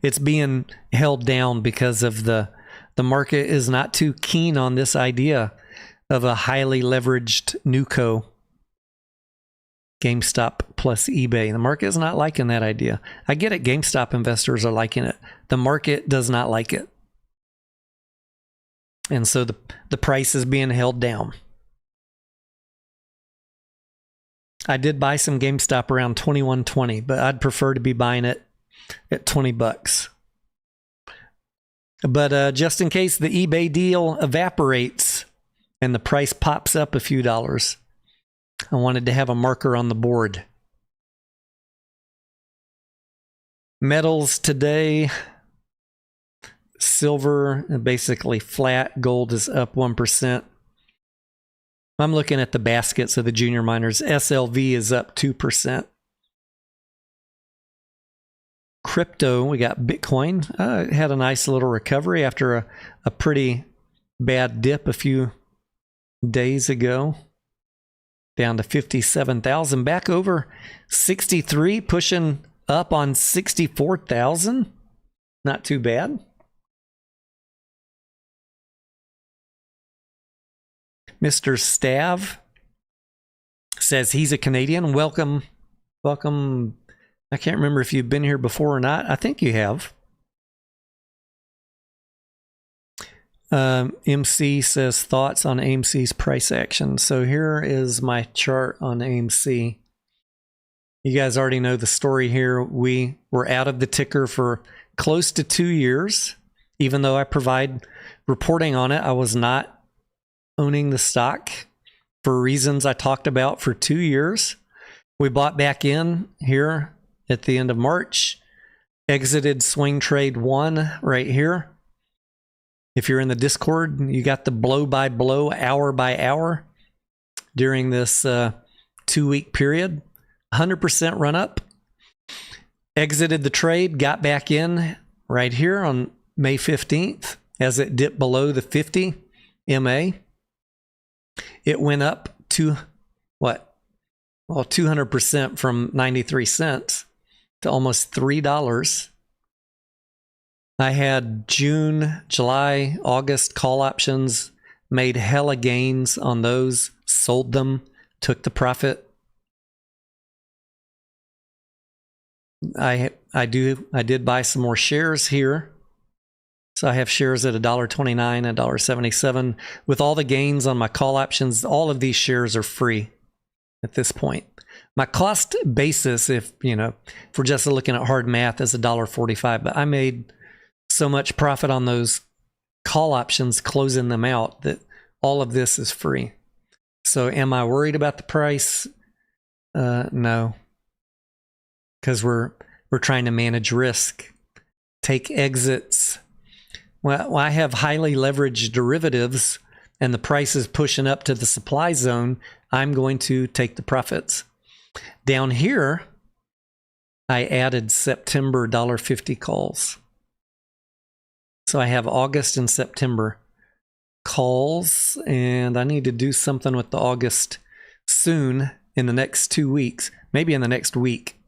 It's being held down because of the market is not too keen on this idea of a highly leveraged newco. GameStop plus eBay. The market is not liking that idea. I get it. GameStop investors are liking it. The market does not like it. And so the price is being held down. I did buy some GameStop around $21.20, but I'd prefer to be buying it at $20. But just in case the eBay deal evaporates and the price pops up a few dollars, I wanted to have a marker on the board. Metals today, silver basically flat, gold is up 1%. I'm looking at the baskets of the junior miners. SLV is up 2%. Crypto, we got Bitcoin. It had a nice little recovery after a pretty bad dip a few days ago. Down to 57,000. Back over 63, pushing up on 64,000. Not too bad. Mr. Stav says he's a Canadian. Welcome. Welcome. I can't remember if you've been here before or not. I think you have. MC says thoughts on AMC's price action. So here is my chart on AMC. You guys already know the story here. We were out of the ticker for close to 2 years. Even though I provide reporting on it, I was not owning the stock for reasons I talked about for 2 years. We bought back in here at the end of March, exited swing trade 1 right here. If you're in the Discord, you got the blow by blow, hour by hour during this 2-week period. 100% run up. Exited the trade, got back in right here on May 15th as it dipped below the 50 MA. It went up to what? Well, 200% from 93 cents to almost $3. I had June, July, August call options, made hella gains on those, sold them, took the profit. I did buy some more shares here. So I have shares at $1.29, $1.77. With all the gains on my call options, all of these shares are free at this point. My cost basis, if we're just looking at hard math, is $1.45, but I made so much profit on those call options closing them out that all of this is free. So am I worried about the price? No. Because we're trying to manage risk, take exits. Well, I have highly leveraged derivatives and the price is pushing up to the supply zone. I'm going to take the profits. Down here, I added September $1.50 calls. So I have August and September calls, and I need to do something with the August soon in the next 2 weeks, maybe in the next week.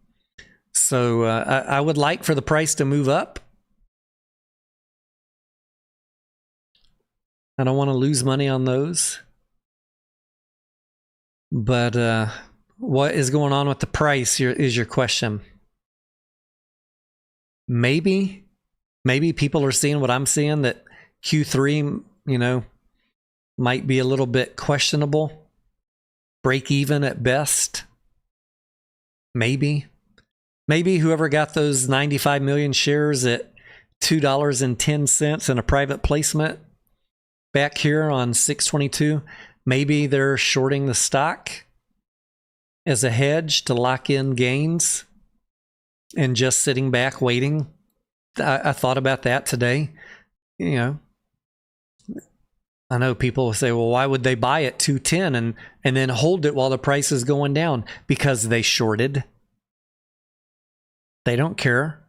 So I would like for the price to move up. I don't want to lose money on those. But what is going on with the price is your question. Maybe people are seeing what I'm seeing, that Q3, might be a little bit questionable. Break even at best. Maybe whoever got those 95 million shares at $2.10 in a private placement back here on 6/22, maybe they're shorting the stock as a hedge to lock in gains and just sitting back waiting. I thought about that today. I know people will say, well, why would they buy at 210 and then hold it while the price is going down? Because they shorted. They don't care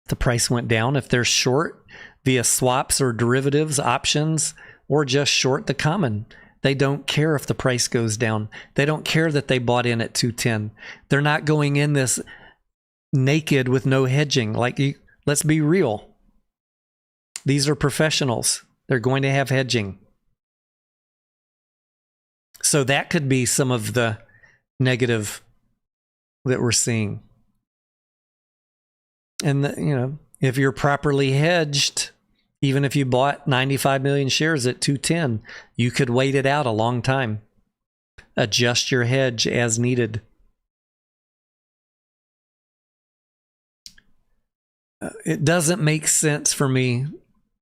if the price went down. If they're short via swaps or derivatives, options, or just short the common, they don't care if the price goes down. They don't care that they bought in at 210. They're not going in this naked with no hedging. Let's be real. These are professionals. They're going to have hedging. So that could be some of the negative that we're seeing. And, if you're properly hedged, even if you bought 95 million shares at 210, you could wait it out a long time. Adjust your hedge as needed. It doesn't make sense for me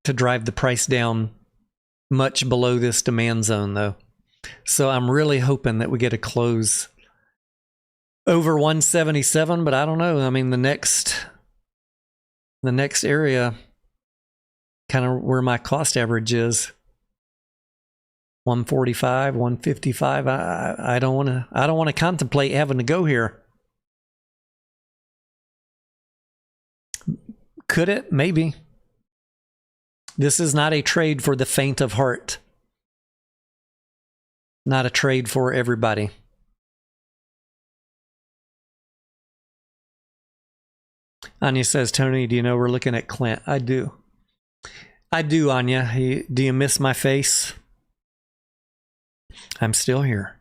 to drive the price down much below this demand zone, though. So I'm really hoping that we get a close over 177, but I don't know. I mean, the next area, kind of where my cost average is, 145, 155. I don't want to contemplate having to go here. Could it? Maybe. This is not a trade for the faint of heart. Not a trade for everybody. Anya says, Tony, do you know we're looking at Clint? I do. Anya. Do you miss my face? I'm still here.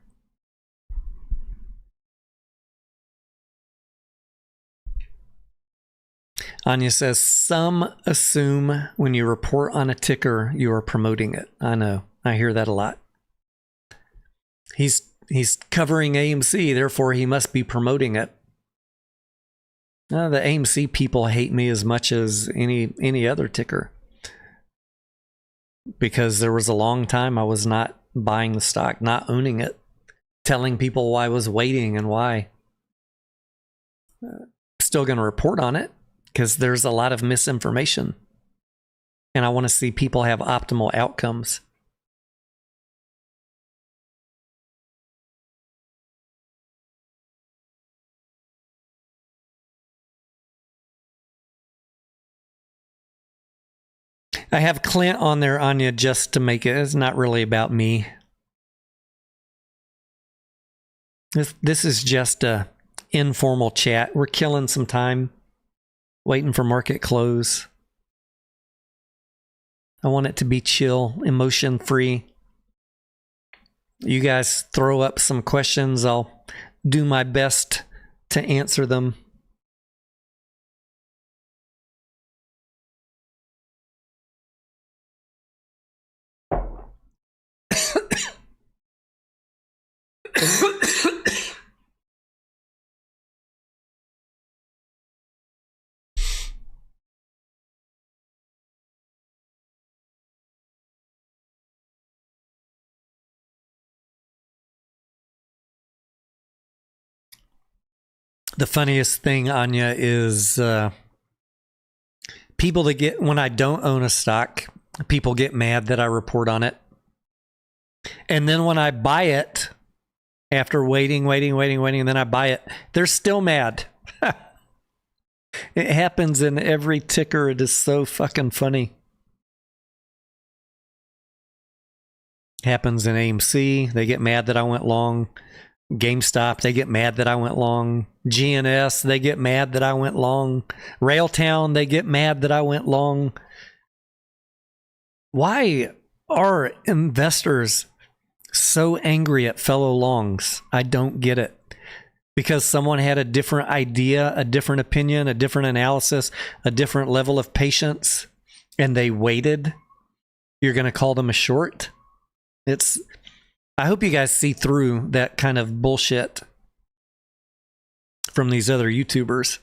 Anya says, some assume when you report on a ticker, you are promoting it. I know. I hear that a lot. He's covering AMC, therefore he must be promoting it. The AMC people hate me as much as any other ticker, because there was a long time I was not buying the stock, not owning it, telling people why I was waiting and why. Still going to report on it because there's a lot of misinformation, and I want to see people have optimal outcomes. I have Clint on there, Anya, just to make it. It's not really about me. This is just a informal chat. We're killing some time, waiting for market close. I want it to be chill, emotion-free. You guys throw up some questions. I'll do my best to answer them. The funniest thing, Anya, is people that get, when I don't own a stock, people get mad that I report on it. And then when I buy it, after waiting, and then I buy it, they're still mad. It happens in every ticker. It is so fucking funny. Happens in AMC. They get mad that I went long. GameStop, they get mad that I went long. GNS, they get mad that I went long. Railtown, they get mad that I went long. Why are investors so angry at fellow longs? I don't get it. Because someone had a different idea, a different opinion, a different analysis, a different level of patience, and they waited. You're going to call them a short? I hope you guys see through that kind of bullshit from these other YouTubers.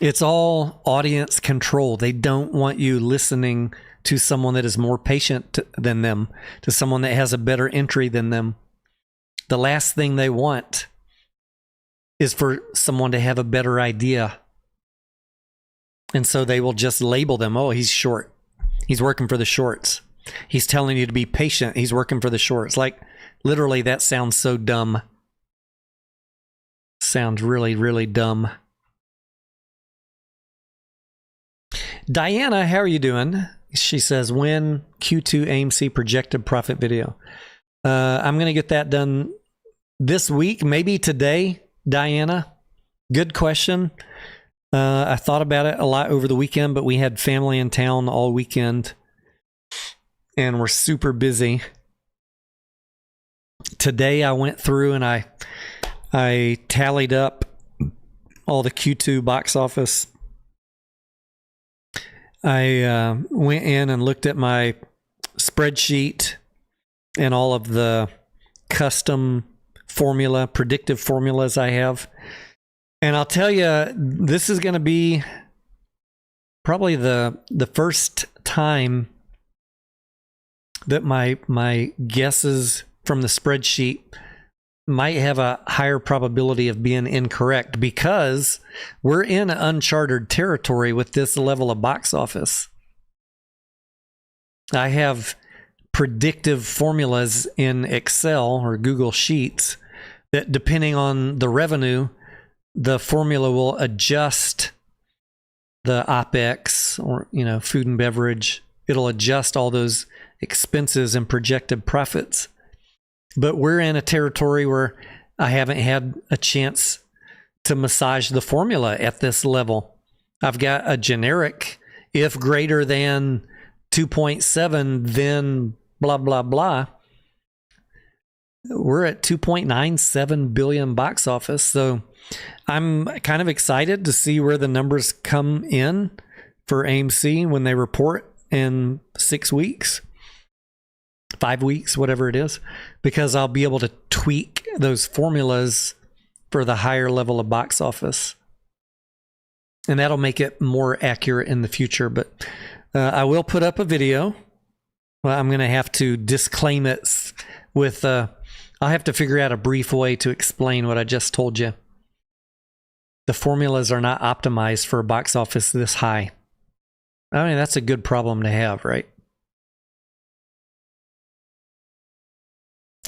It's all audience control. They don't want you listening to someone that is more patient than them, to someone that has a better entry than them. The last thing they want is for someone to have a better idea. And so they will just label them, oh, he's short. He's working for the shorts. He's telling you to be patient. He's working for the shorts. Like, literally, that sounds so dumb. Sounds really, really dumb. Diana, how are you doing? She says, when Q2 AMC projected profit video? I'm going to get that done this week, maybe today, Diana. Good question. I thought about it a lot over the weekend, but we had family in town all weekend. And we're super busy. Today I went through and I tallied up all the Q2 box office. I went in and looked at my spreadsheet and all of the custom predictive formulas I have. And I'll tell you, this is going to be probably the first time that my guesses from the spreadsheet might have a higher probability of being incorrect, because we're in uncharted territory with this level of box office. I have predictive formulas in Excel or Google Sheets that, depending on the revenue, the formula will adjust the OPEX, or, food and beverage. It'll adjust all those expenses and projected profits. But we're in a territory where I haven't had a chance to massage the formula at this level. I've got a generic, if greater than 2.7, then blah, blah, blah. We're at 2.97 billion box office. So I'm kind of excited to see where the numbers come in for AMC when they report in 6 weeks. 5 weeks, whatever it is, because I'll be able to tweak those formulas for the higher level of box office. And that'll make it more accurate in the future. But I will put up a video. Well, I'm going to have to disclaim it with, I'll have to figure out a brief way to explain what I just told you. The formulas are not optimized for a box office this high. I mean, that's a good problem to have, right?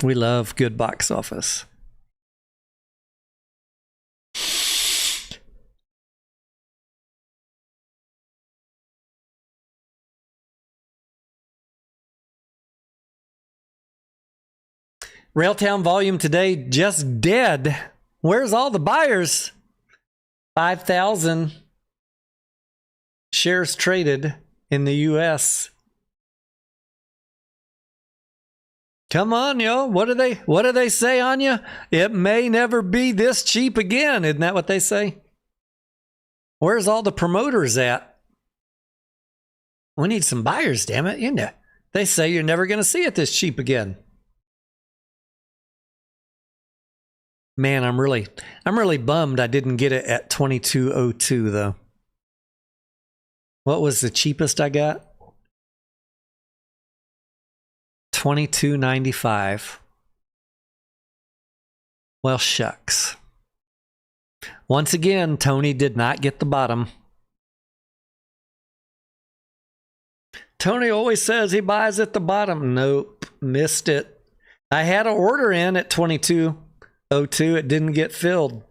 We love good box office. Railtown volume today just dead. Where's all the buyers? 5,000 shares traded in the US. Come on, yo. What do they say on you? It may never be this cheap again. Isn't that what they say? Where's all the promoters at? We need some buyers, damn it. You know, they say you're never going to see it this cheap again. Man, I'm really bummed I didn't get it at 2202 though. What was the cheapest I got? 22.95. Well, shucks. Once again, Tony did not get the bottom. Tony always says he buys at the bottom. Nope, missed it. I had an order in at 22.02. It didn't get filled.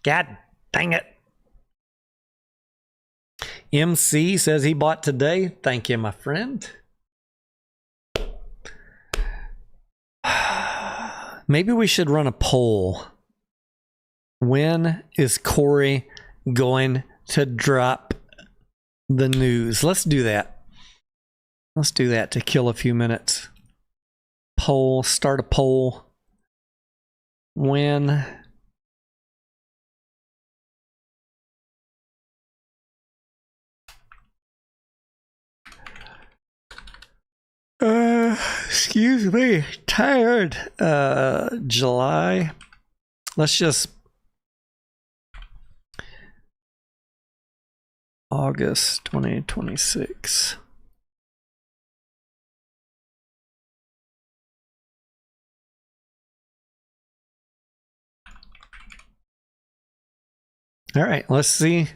God dang it. MC says he bought today. Thank you, my friend. Maybe we should run a poll. When is Corey going to drop the news? Let's do that. Let's do that to kill a few minutes. Poll, start a poll. When excuse me, tired. July. Let's just August 2026. All right, let's see.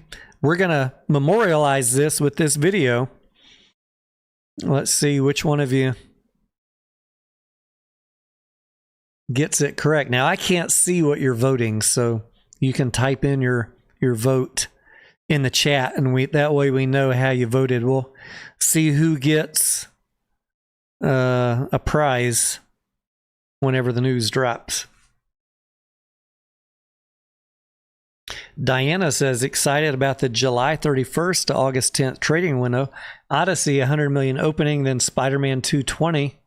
We're going to memorialize this with this video. Let's see which one of you gets it correct. Now, I can't see what you're voting, so you can type in your vote in the chat, and that way we know how you voted. We'll see who gets a prize whenever the news drops. Diana says, excited about the July 31st to August 10th trading window. Odyssey, 100 million opening, then Spider-Man 220.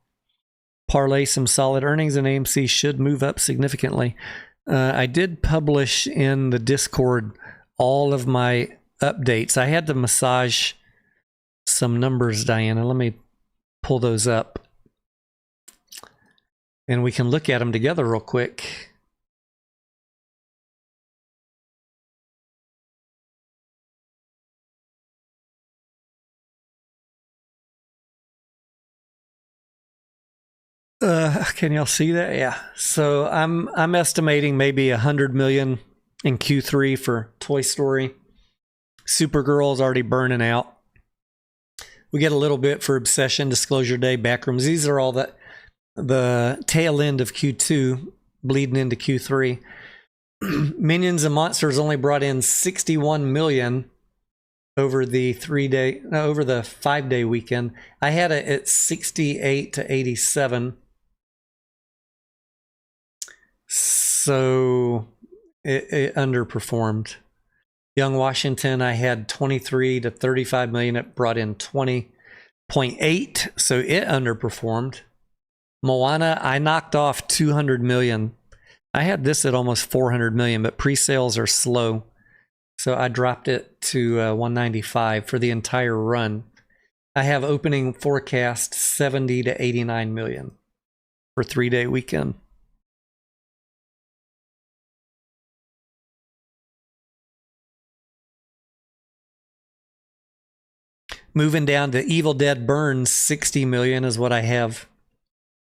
Parlay some solid earnings, and AMC should move up significantly. I did publish in the Discord all of my updates. I had to massage some numbers, Diana. Let me pull those up, and we can look at them together real quick. Can y'all see that? Yeah. So I'm estimating maybe 100 million in Q3 for Toy Story. Supergirl's already burning out. We get a little bit for Obsession, Disclosure Day, Backrooms. These are all the tail end of Q2 bleeding into Q3. Minions and Monsters only brought in 61 million over the 5-day weekend. I had it at 68 to 87. So it underperformed. Young Washington, I had 23 to 35 million. It brought in 20.8, so it underperformed. Moana, I knocked off 200 million. I had this at almost 400 million, but pre-sales are slow. So I dropped it to 195 for the entire run. I have opening forecast 70 to 89 million for 3-day weekend. Moving down to Evil Dead Burns, 60 million is what I have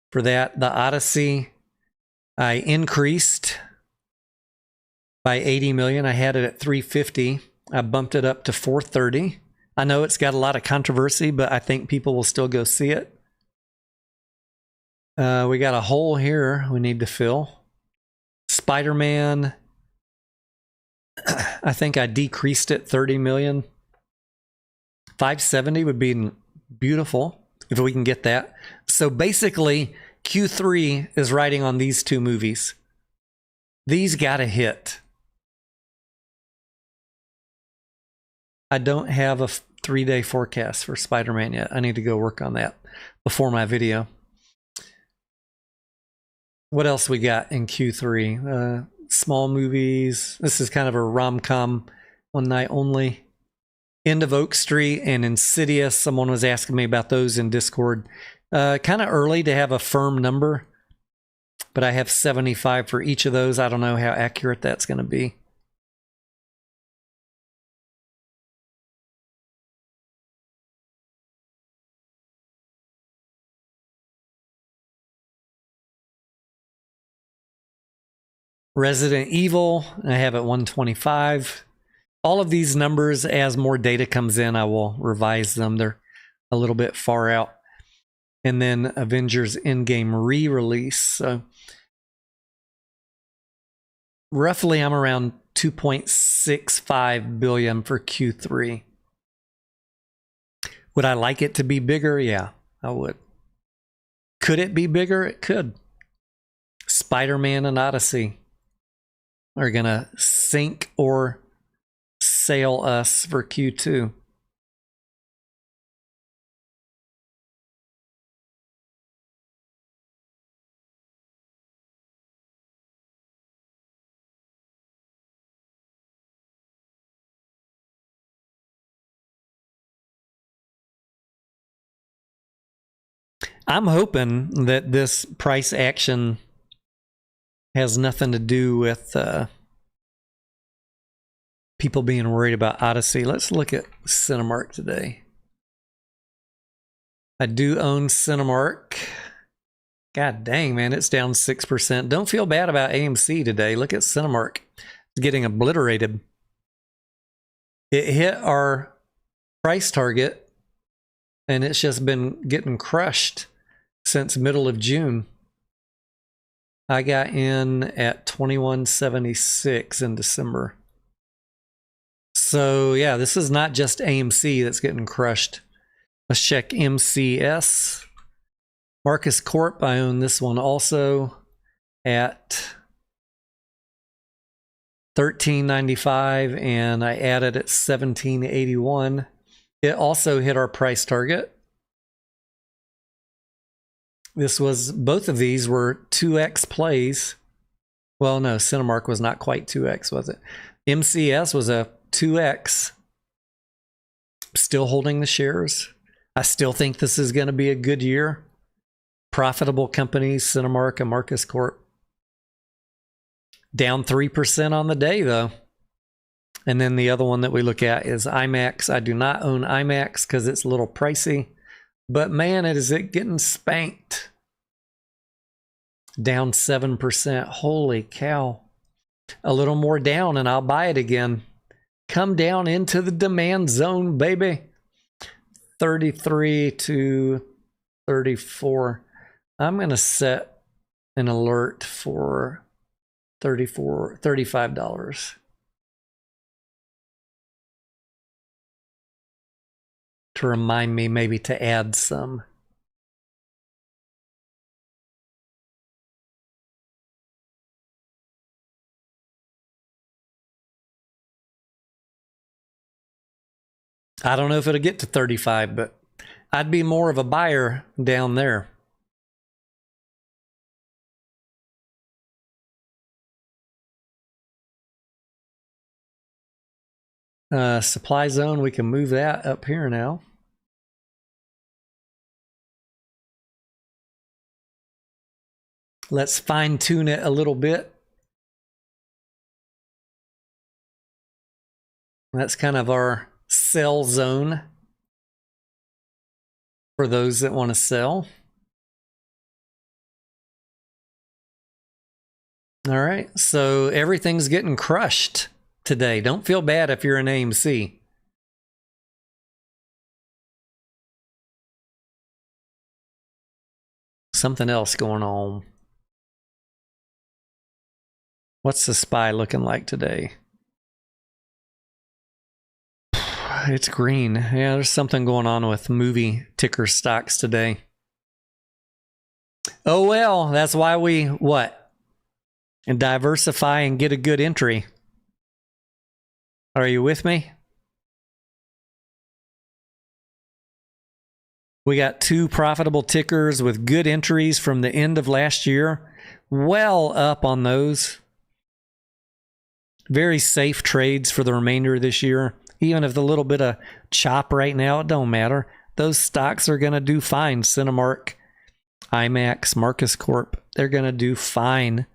for that. The Odyssey, I increased by 80 million. I had it at 350. I bumped it up to 430. I know it's got a lot of controversy, but I think people will still go see it. We got a hole here we need to fill. Spider-Man, I think I decreased it 30 million. 570 would be beautiful if we can get that. So basically, Q3 is riding on these two movies. These gotta hit. I don't have a 3-day forecast for Spider-Man yet. I need to go work on that before my video. What else we got in Q3? Small movies. This is kind of a rom-com, one night only. End of Oak Street and Insidious. Someone was asking me about those in Discord. Kind of early to have a firm number, but I have 75 for each of those. I don't know how accurate that's going to be. Resident Evil, I have at 125. All of these numbers, as more data comes in, I will revise them. They're a little bit far out. And then Avengers Endgame re-release. So roughly I'm around 2.65 billion for Q3. Would I like it to be bigger? Yeah, I would. Could it be bigger? It could. Spider-Man and Odyssey are gonna sink or sail us for Q2. I'm hoping that this price action has nothing to do with people being worried about Odyssey. Let's look at Cinemark today. I do own Cinemark. God dang, man, it's down 6%. Don't feel bad about AMC today. Look at Cinemark. It's getting obliterated. It hit our price target, and it's just been getting crushed since middle of June. I got in at 21.76 in December. So yeah, this is not just AMC that's getting crushed. Let's check MCS. Marcus Corp, I own this one also at $13.95, and I added at $17.81. It also hit our price target. Both of these were 2x plays. Well, no, Cinemark was not quite 2x, was it? MCS was a 2x. Still holding the shares. I still think this is going to be a good year. Profitable companies, Cinemark and Marcus Corp. Down 3% on the day, though. And then the other one that we look at is IMAX. I do not own IMAX because it's a little pricey. But man, is it getting spanked. Down 7%. Holy cow. A little more down and I'll buy it again. Come down into the demand zone, baby. 33 to 34. I'm going to set an alert for $35. To remind me maybe to add some. I don't know if it'll get to 35, but I'd be more of a buyer down there. Supply zone, we can move that up here now. Let's fine tune it a little bit. That's kind of our sell zone for those that want to sell. All right, so everything's getting crushed today. Don't feel bad if you're an AMC. Something else going on. What's the SPY looking like today? It's green. Yeah, there's something going on with movie ticker stocks today. Oh, well, that's why we what? And diversify and get a good entry. Are you with me? We got 2 profitable tickers with good entries from the end of last year. Well up on those. Very safe trades for the remainder of this year. Even if the little bit of chop right now, it don't matter. Those stocks are going to do fine. Cinemark, IMAX, Marcus Corp, they're going to do fine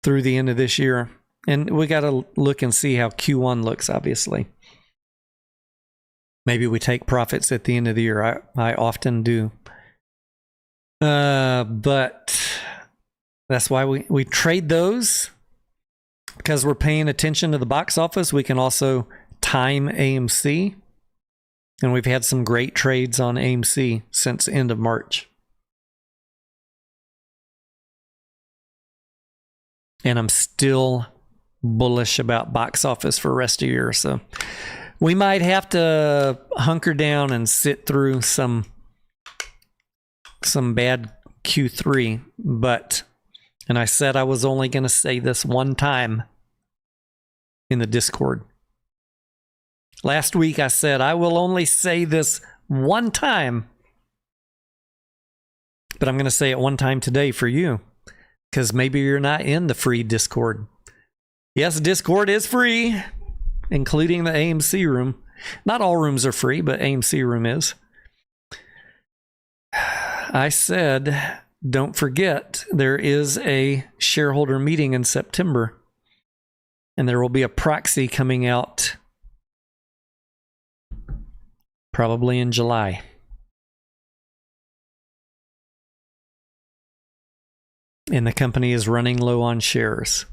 through the end of this year. And we got to look and see how Q1 looks, obviously. Maybe we take profits at the end of the year. I often do. But that's why we trade those, because we're paying attention to the box office. We can also time AMC. And we've had some great trades on AMC since the end of March. And I'm still bullish about box office for the rest of the year. So we might have to hunker down and sit through some bad Q3. But, and I said I was only going to say this one time in the Discord. Last week I said I will only say this one time. But I'm going to say it one time today for you, because maybe you're not in the free Discord. Yes, Discord is free, including the AMC room. Not all rooms are free, but AMC room is. I said, don't forget, there is a shareholder meeting in September, and there will be a proxy coming out probably in July. And the company is running low on shares.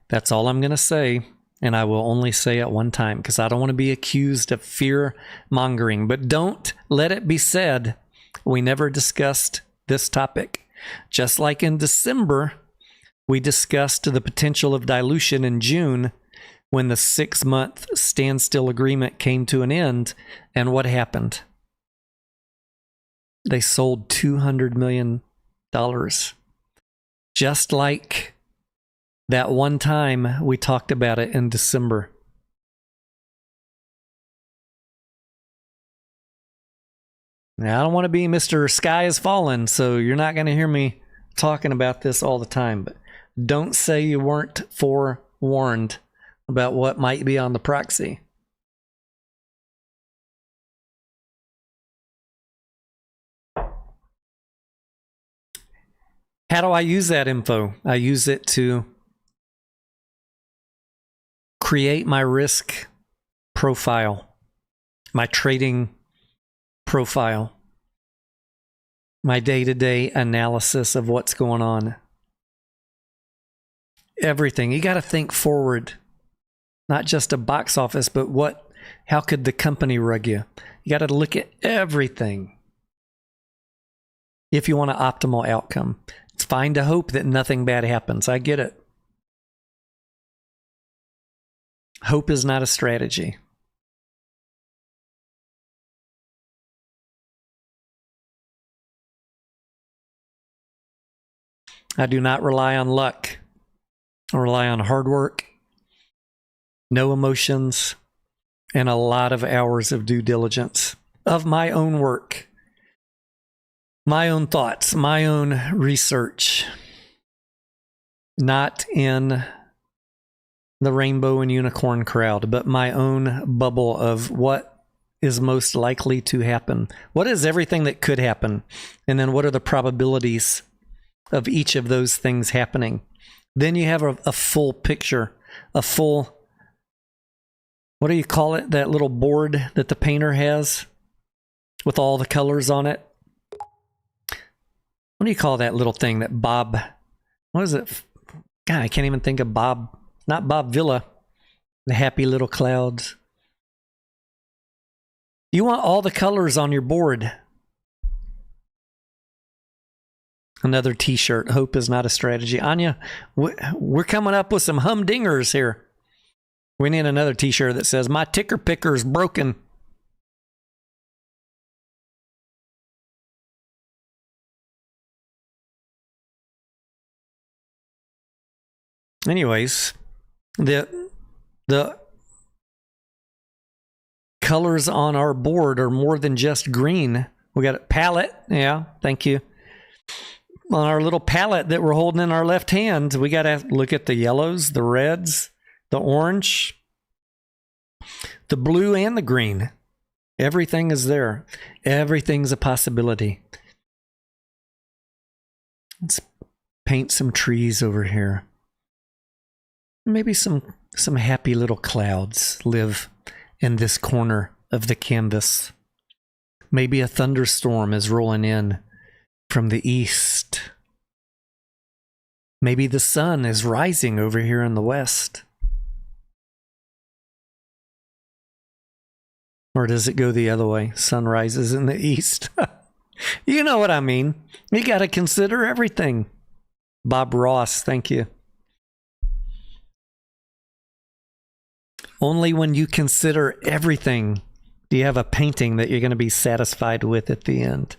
That's all I'm going to say, and I will only say it one time because I don't want to be accused of fear mongering. But don't let it be said we never discussed this topic. Just like in December, we discussed the potential of dilution in June when the 6-month standstill agreement came to an end. And what happened? They sold $200 million. Just like that one time we talked about it in December. Now, I don't want to be Mr. Sky is Fallen, so you're not going to hear me talking about this all the time. But don't say you weren't forewarned about what might be on the proxy. How do I use that info? I use it to create my risk profile, my trading profile, my day-to-day analysis of what's going on. Everything. You got to think forward, not just a box office, but how could the company rug you? You got to look at everything if you want an optimal outcome. It's fine to hope that nothing bad happens. I get it. Hope is not a strategy. I do not rely on luck. I rely on hard work, no emotions, and a lot of hours of due diligence of my own work, my own thoughts, my own research, not in the rainbow and unicorn crowd, but my own bubble of what is most likely to happen. What is everything that could happen? And then what are the probabilities of each of those things happening? Then you have a full picture, a full, what do you call it? That little board that the painter has with all the colors on it. What do you call that little thing that Bob, what is it? God, I can't even think of Bob, not Bob Villa, the happy little clouds. You want all the colors on your board. Another t-shirt. Hope is not a strategy. Anya, we're coming up with some humdingers here. We need another t-shirt that says, my ticker picker is broken. anyways, the colors on our board are more than just green. We got a palette. Yeah, thank you. On our little palette that we're holding in our left hand, we got to look at the yellows, the reds, the orange, the blue, and the green. Everything is there. Everything's a possibility. Let's paint some trees over here. Maybe some happy little clouds live in this corner of the canvas. Maybe a thunderstorm is rolling in from the east. Maybe the sun is rising over here in the west. Or does it go the other way? Sun rises in the east. You know what I mean. You got to consider everything. Bob Ross, thank you. Only when you consider everything do you have a painting that you're going to be satisfied with at the end.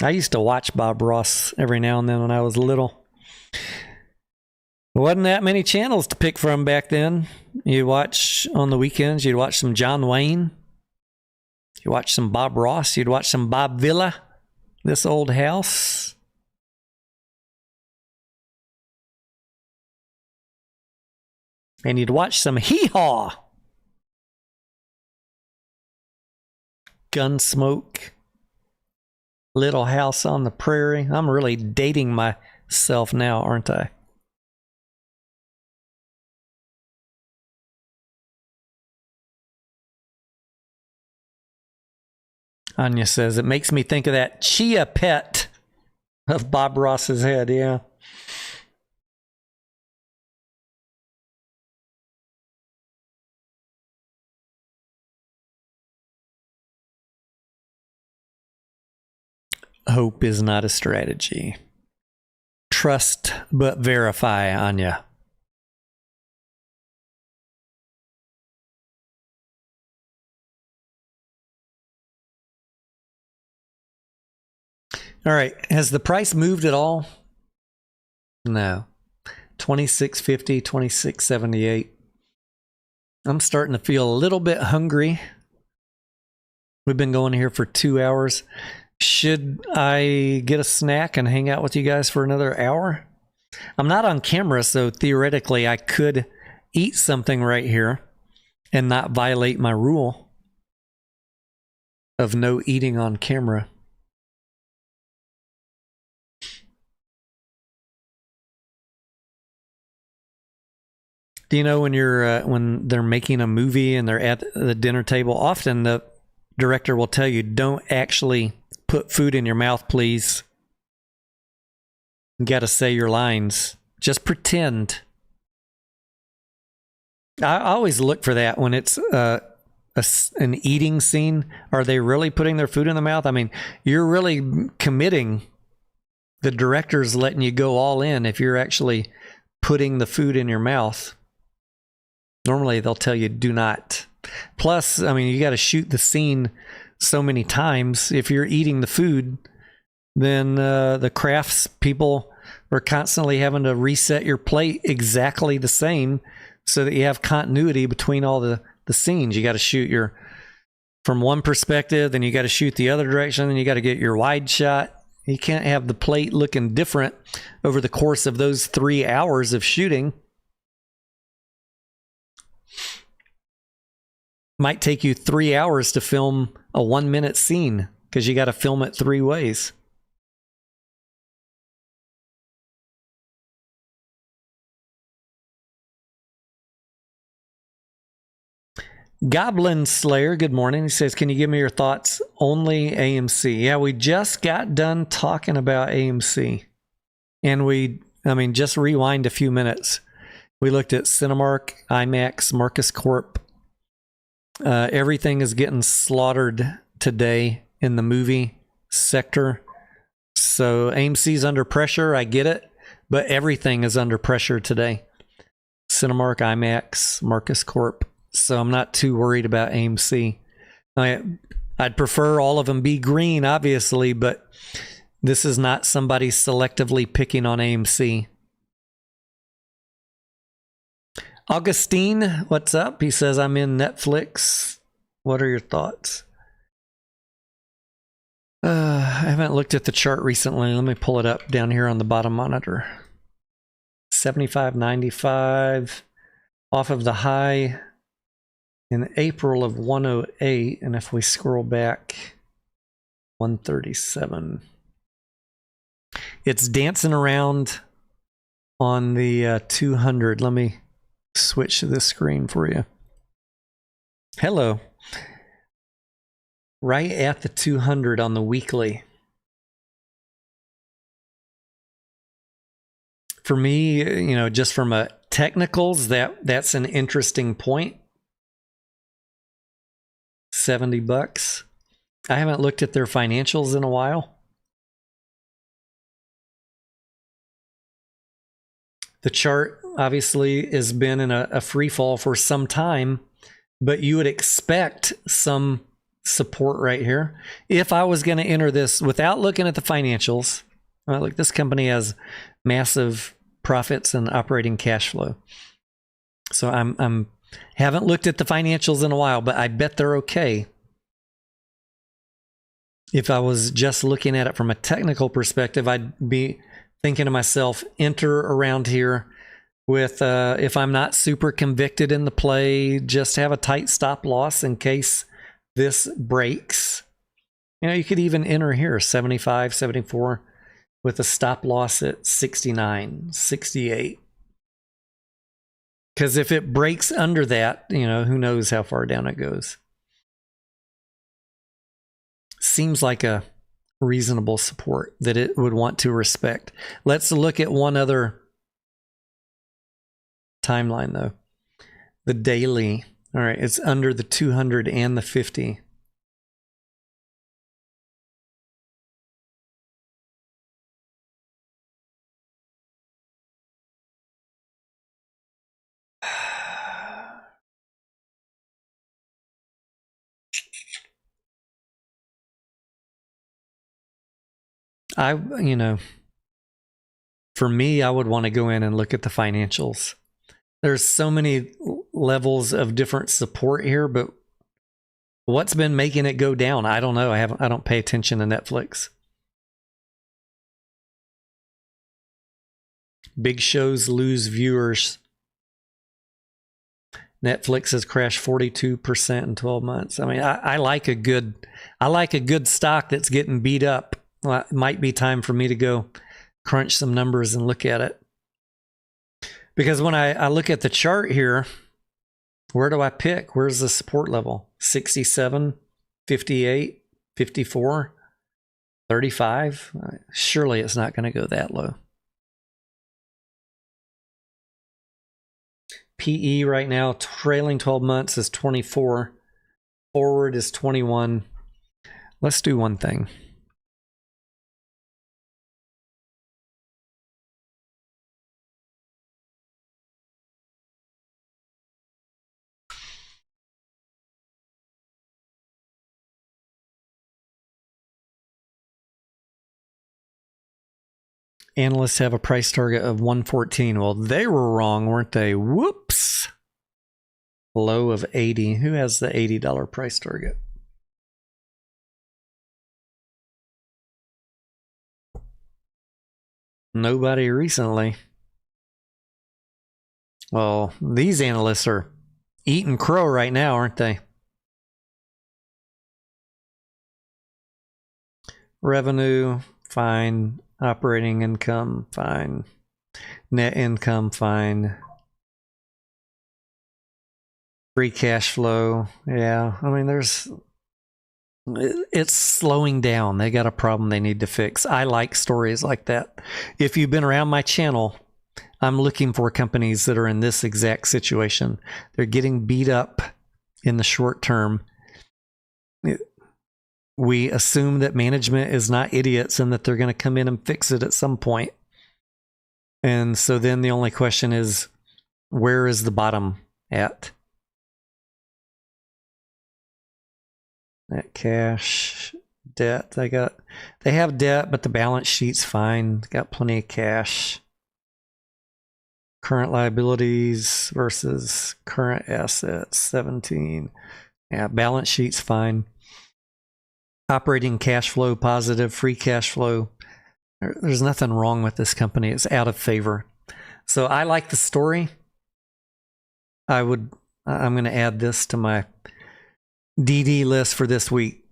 I used to watch Bob Ross every now and then when I was little. There wasn't that many channels to pick from back then. You watch on the weekends, you'd watch some John Wayne. You watch some Bob Ross. You'd watch some Bob Villa, This Old House. And you'd watch some Hee-Haw. Gunsmoke. Little House on the Prairie. I'm really dating myself now, aren't I? Anya says, it makes me think of that Chia Pet of Bob Ross's head, yeah. Hope is not a strategy. Trust but verify, Anya. All right, has the price moved at all? No. $26.50, $26.78. I'm starting to feel a little bit hungry. We've been going here for 2 hours. Should I get a snack and hang out with you guys for another hour? I'm not on camera, so theoretically I could eat something right here and not violate my rule of no eating on camera. Do you know when you're when they're making a movie and they're at the dinner table, often the director will tell you, don't actually put food in your mouth, please. You got to say your lines. Just pretend. I always look for that when it's an eating scene. Are they really putting their food in the mouth? I mean, you're really committing. The director's letting you go all in if you're actually putting the food in your mouth. Normally, they'll tell you, do not. Plus, I mean, you got to shoot the scene so many times. If you're eating the food, then the crafts people are constantly having to reset your plate exactly the same so that you have continuity between all the scenes. You got to shoot from one perspective, then you got to shoot the other direction, then you got to get your wide shot. You can't have the plate looking different over the course of those 3 hours of shooting. Might take you 3 hours to film a 1 minute scene because you got to film it 3 ways. Goblin Slayer, good morning. He says, can you give me your thoughts? Only AMC. Yeah, we just got done talking about AMC. And just rewind a few minutes. We looked at Cinemark, IMAX, Marcus Corp. Everything is getting slaughtered today in the movie sector. So AMC's under pressure. I get it. But everything is under pressure today. Cinemark, IMAX, Marcus Corp. So I'm not too worried about AMC. I I'd prefer all of them be green, obviously, but this is not somebody selectively picking on AMC. Augustine, what's up? He says, I'm in Netflix. What are your thoughts? I haven't looked at the chart recently. Let me pull it up down here on the bottom monitor. 75.95 off of the high in April of 108. And if we scroll back, 137. It's dancing around on the 200. Let me switch to this screen for you. Hello. Right at the 200 on the weekly. For me, you know, just from a technicals, that's an interesting point. $70. I haven't looked at their financials in a while. The chart obviously has been in a free fall for some time, but you would expect some support right here. If I was going to enter this without looking at the financials, well, look, this company has massive profits and operating cash flow. So I'm haven't looked at the financials in a while, but I bet they're okay. If I was just looking at it from a technical perspective, I'd be thinking to myself, enter around here with, if I'm not super convicted in the play, just have a tight stop loss in case this breaks. You know, you could even enter here, 75, 74, with a stop loss at 69, 68. Because if it breaks under that, you know, who knows how far down it goes. Seems like a reasonable support that it would want to respect. Let's look at one other timeline, though. The daily. All right, it's under the 200 and the 50. You know, for me, I would want to go in and look at the financials. There's so many levels of different support here, but what's been making it go down? I don't know. I don't pay attention to Netflix. Big shows lose viewers. Netflix has crashed 42% in 12 months. I mean, I like a good stock that's getting beat up. Well, it might be time for me to go crunch some numbers and look at it. Because when I look at the chart here, where do I pick? Where's the support level? 67, 58, 54, 35? Surely it's not going to go that low. PE right now, trailing 12 months is 24. Forward is 21. Let's do one thing. Analysts have a price target of 114. Well, they were wrong, weren't they? Whoops. Low of 80. Who has the $80 price target? Nobody recently. Well, these analysts are eating crow right now, aren't they? Revenue, fine. Operating income, fine. Net income, fine. Free cash flow, yeah. I mean, it's slowing down. They got a problem they need to fix. I like stories like that. If you've been around my channel, I'm looking for companies that are in this exact situation. They're getting beat up in the short term. We assume that management is not idiots and that they're going to come in and fix it at some point. And so then the only question is, where is the bottom at? Net cash, debt. They have debt, but the balance sheet's fine. Got plenty of cash. Current liabilities versus current assets, 17. Yeah, balance sheet's fine. Operating cash flow positive, free cash flow. There's nothing wrong with this company. It's out of favor. So I like the story. I'm going to add this to my DD list for this week.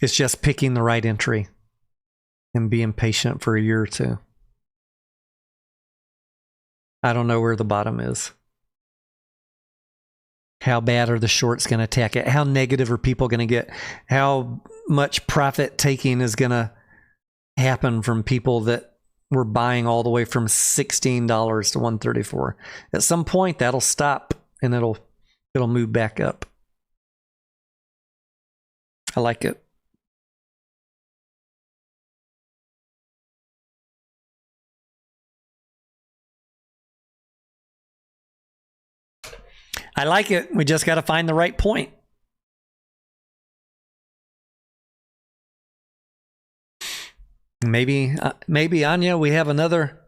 It's just picking the right entry and being patient for a year or two. I don't know where the bottom is. How bad are the shorts going to attack it? How negative are people going to get? How much profit taking is going to happen from people that were buying all the way from $16 to $134? At some point, that'll stop and it'll move back up. I like it. I like it. We just got to find the right point. Maybe Anya, we have another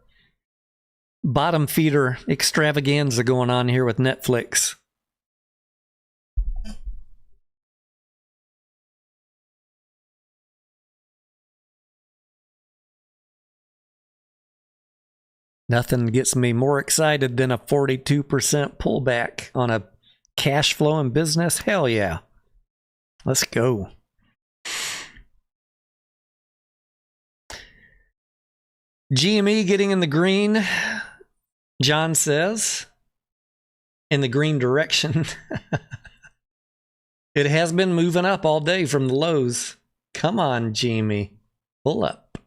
bottom feeder extravaganza going on here with Netflix. Nothing gets me more excited than a 42% pullback on a cash flowing business. Hell yeah. Let's go. GME getting in the green, John says. In the green direction. It has been moving up all day from the lows. Come on, GME. Pull up.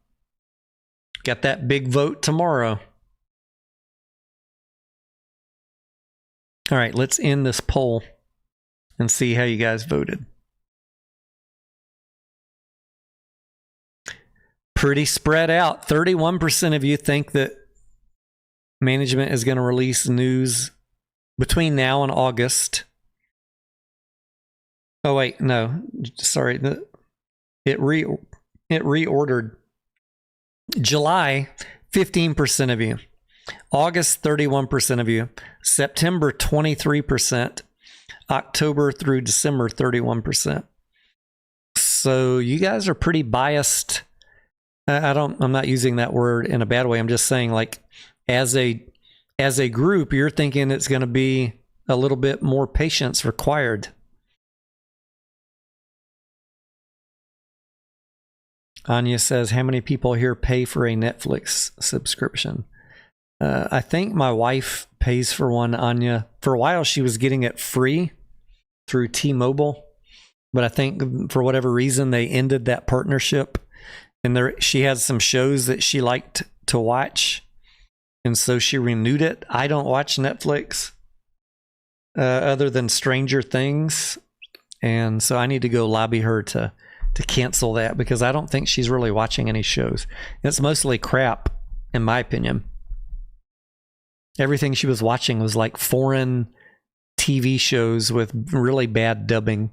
Got that big vote tomorrow. All right, let's end this poll and see how you guys voted. Pretty spread out. 31% of you think that management is going to release news between now and August. Oh, wait, no. Sorry. It reordered. July, 15% of you. August, 31% of you. September, 23%. October through December, 31%. So you guys are pretty biased. I'm not using that word in a bad way. I'm just saying, like, as a group, you're thinking it's going to be a little bit more patience required. Anya says, how many people here pay for a Netflix subscription? I think my wife pays for one, Anya. For a while, she was getting it free through T-Mobile. But I think for whatever reason, they ended that partnership. And she had some shows that she liked to watch. And so she renewed it. I don't watch Netflix other than Stranger Things. And so I need to go lobby her to cancel that, because I don't think she's really watching any shows. It's mostly crap, in my opinion. Everything she was watching was like foreign TV shows with really bad dubbing.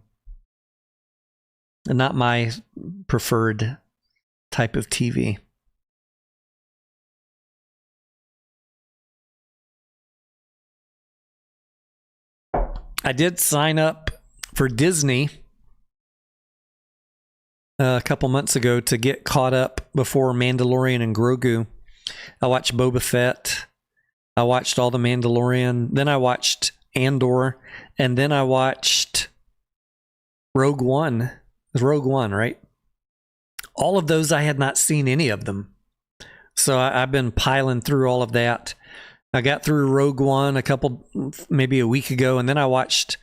And not my preferred type of TV. I did sign up for Disney a couple months ago to get caught up before Mandalorian and Grogu. I watched Boba Fett. I watched all the Mandalorian. Then I watched Andor. And then I watched Rogue One. It was Rogue One, right? All of those, I had not seen any of them. So I've been piling through all of that. I got through Rogue One maybe a week ago, and then I watched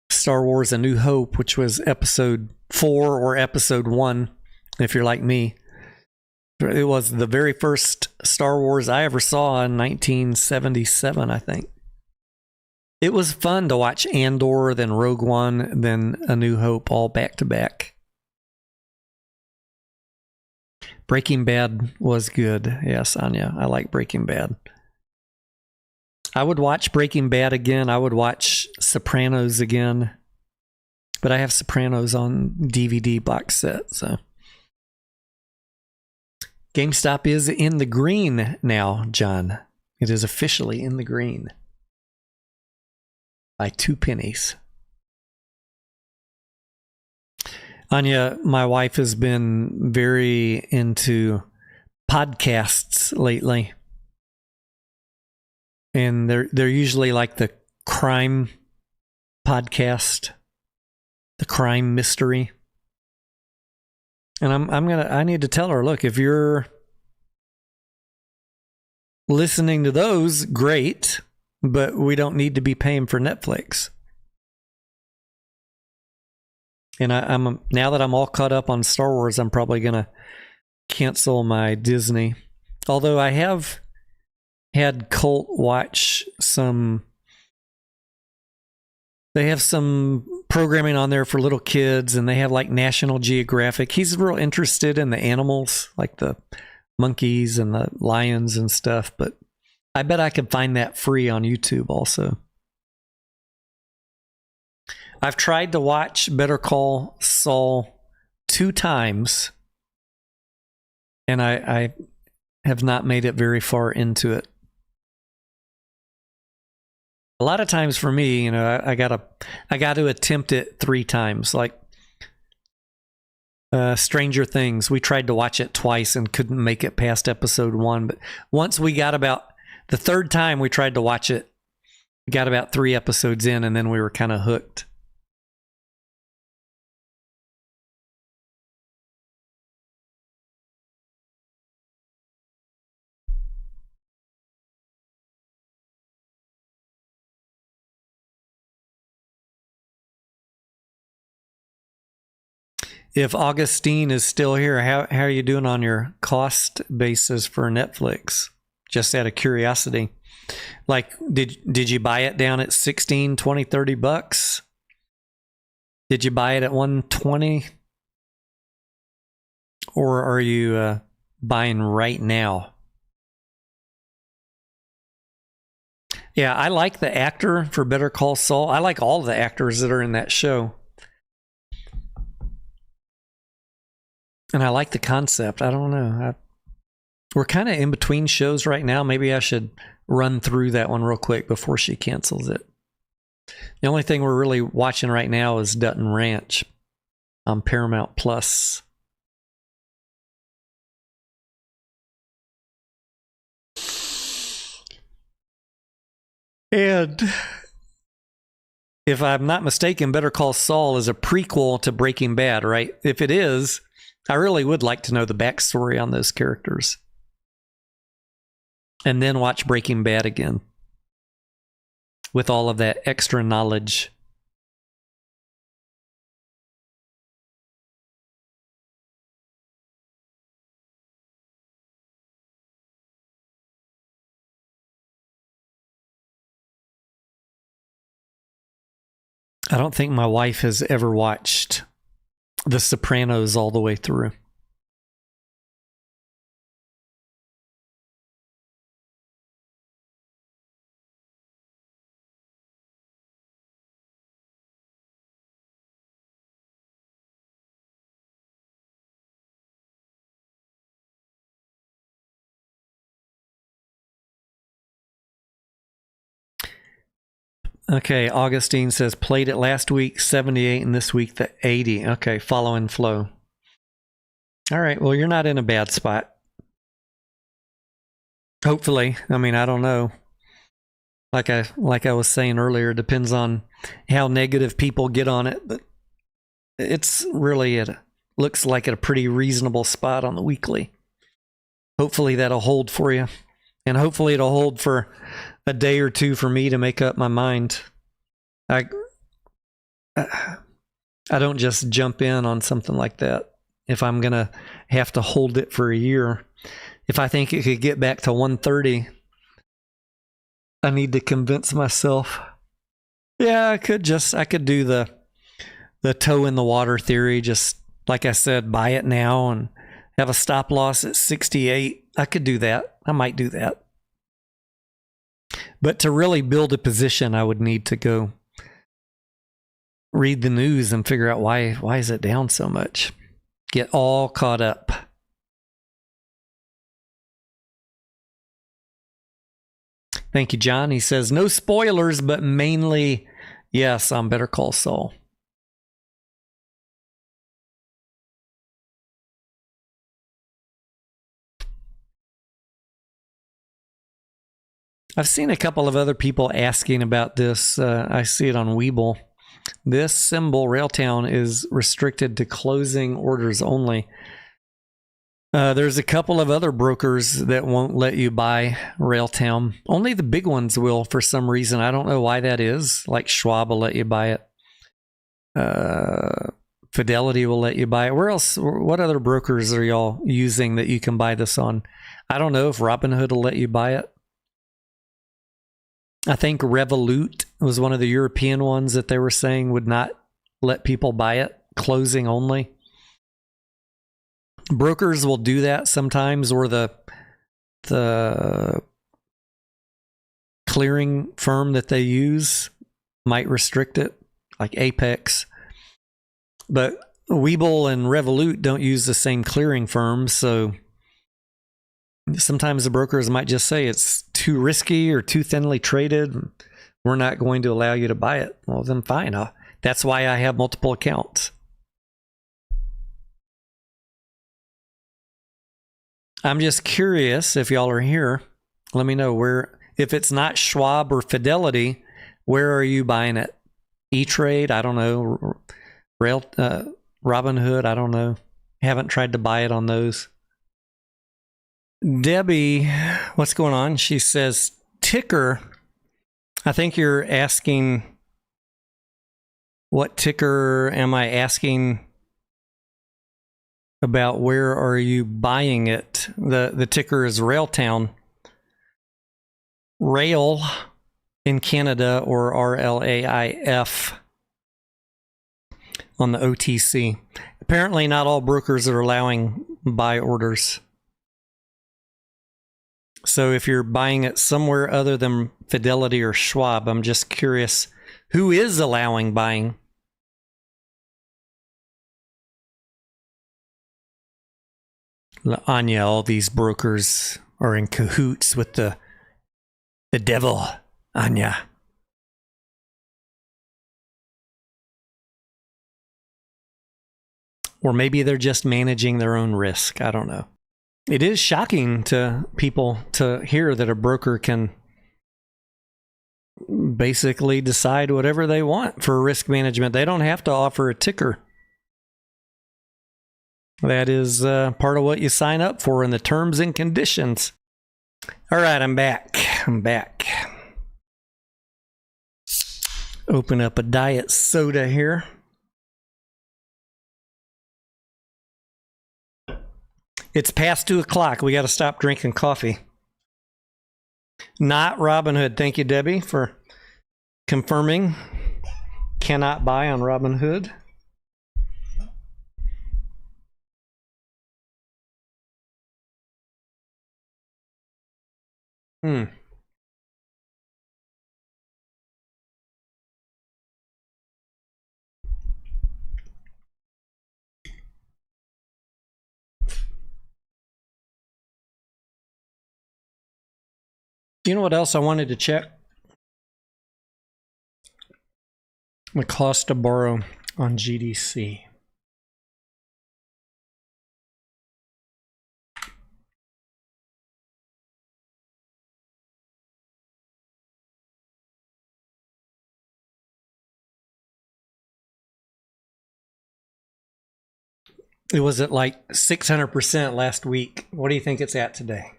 Star Wars A New Hope, which was episode 4 or episode 1, if you're like me. It was the very first Star Wars I ever saw in 1977, I think. It was fun to watch Andor, then Rogue One, then A New Hope, all back to back. Breaking Bad was good. Yes, Anya, I like Breaking Bad. I would watch Breaking Bad again. I would watch Sopranos again. But I have Sopranos on DVD box set, so. GameStop is in the green now, John. It is officially in the green. By 2 pennies. Anya, my wife has been very into podcasts lately. And they're usually like the crime podcast, the crime mystery. And I need to tell her, look, if you're listening to those, great, but we don't need to be paying for Netflix. And I'm now that I'm all caught up on Star Wars, I'm probably gonna cancel my Disney. Although I have had Colt watch some. They have some programming on there for little kids, and they have like National Geographic. He's real interested in the animals, like the monkeys and the lions and stuff. But I bet I could find that free on YouTube also. I've tried to watch Better Call Saul 2 times, and I have not made it very far into it. A lot of times for me, you know, I got to attempt it 3 times. Like Stranger Things, we tried to watch it twice and couldn't make it past episode 1. But once we got about the 3rd time we tried to watch it, we got about 3 episodes in, and then we were kind of hooked. If Augustine is still here, how are you doing on your cost basis for Netflix? Just out of curiosity. Like, did you buy it down at 16, 20, 30 bucks? Did you buy it at 120? Or are you buying right now? Yeah, I like the actor for Better Call Saul. I like all the actors that are in that show. And I like the concept. I don't know. We're kind of in between shows right now. Maybe I should run through that one real quick before she cancels it. The only thing we're really watching right now is Dutton Ranch on Paramount Plus. And if I'm not mistaken, Better Call Saul is a prequel to Breaking Bad, right? If it is, I really would like to know the backstory on those characters. And then watch Breaking Bad again. With all of that extra knowledge. I don't think my wife has ever watched The Sopranos all the way through. Okay, Augustine says, played it last week, 78, and this week, the 80. Okay, following flow. All right, well, you're not in a bad spot. Hopefully. I mean, I don't know. Like I was saying earlier, it depends on how negative people get on it, but it's really, it looks like at a pretty reasonable spot on the weekly. Hopefully that'll hold for you. And hopefully it'll hold for a day or two for me to make up my mind. I don't just jump in on something like that if I'm going to have to hold it for a year. If I think it could get back to 130, I need to convince myself. Yeah, I could do the toe in the water theory. Just like I said, buy it now and have a stop loss at 68. I could do that. I might do that. But to really build a position, I would need to go read the news and figure out why is it down so much. Get all caught up. Thank you, John. He says, no spoilers, but mainly yes on Better Call Saul. I've seen a couple of other people asking about this. I see it on Webull. This symbol, Railtown, is restricted to closing orders only. There's a couple of other brokers that won't let you buy Railtown. Only the big ones will for some reason. I don't know why that is. Like Schwab will let you buy it. Fidelity will let you buy it. Where else? What other brokers are y'all using that you can buy this on? I don't know if Robinhood will let you buy it. I think Revolut was one of the European ones that they were saying would not let people buy it, closing only. Brokers will do that sometimes, or the clearing firm that they use might restrict it, like Apex. But Webull and Revolut don't use the same clearing firms, so sometimes the brokers might just say it's too risky or too thinly traded. We're not going to allow you to buy it. Well, then fine. That's why I have multiple accounts. I'm just curious if y'all are here. Let me know where, if it's not Schwab or Fidelity, where are you buying it? E-Trade? I don't know. Robinhood? I don't know. Haven't tried to buy it on those. Debbie, what's going on? She says, ticker. I think you're asking, what ticker am I asking about? Where are you buying it? The ticker is Railtown. Rail in Canada, or RLAIF on the OTC. Apparently not all brokers are allowing buy orders. So if you're buying it somewhere other than Fidelity or Schwab, I'm just curious, who is allowing buying? Anya, all these brokers are in cahoots with the devil, Anya. Or maybe they're just managing their own risk. I don't know. It is shocking to people to hear that a broker can basically decide whatever they want for risk management. They don't have to offer a ticker. That is part of what you sign up for in the terms and conditions. All right, I'm back. Open up a diet soda here. It's past 2 o'clock. We got to stop drinking coffee. Not Robinhood. Thank you, Debbie, for confirming. Cannot buy on Robinhood. You know what else I wanted to check? The cost to borrow on GDC. It was at like 600% last week. What do you think it's at today?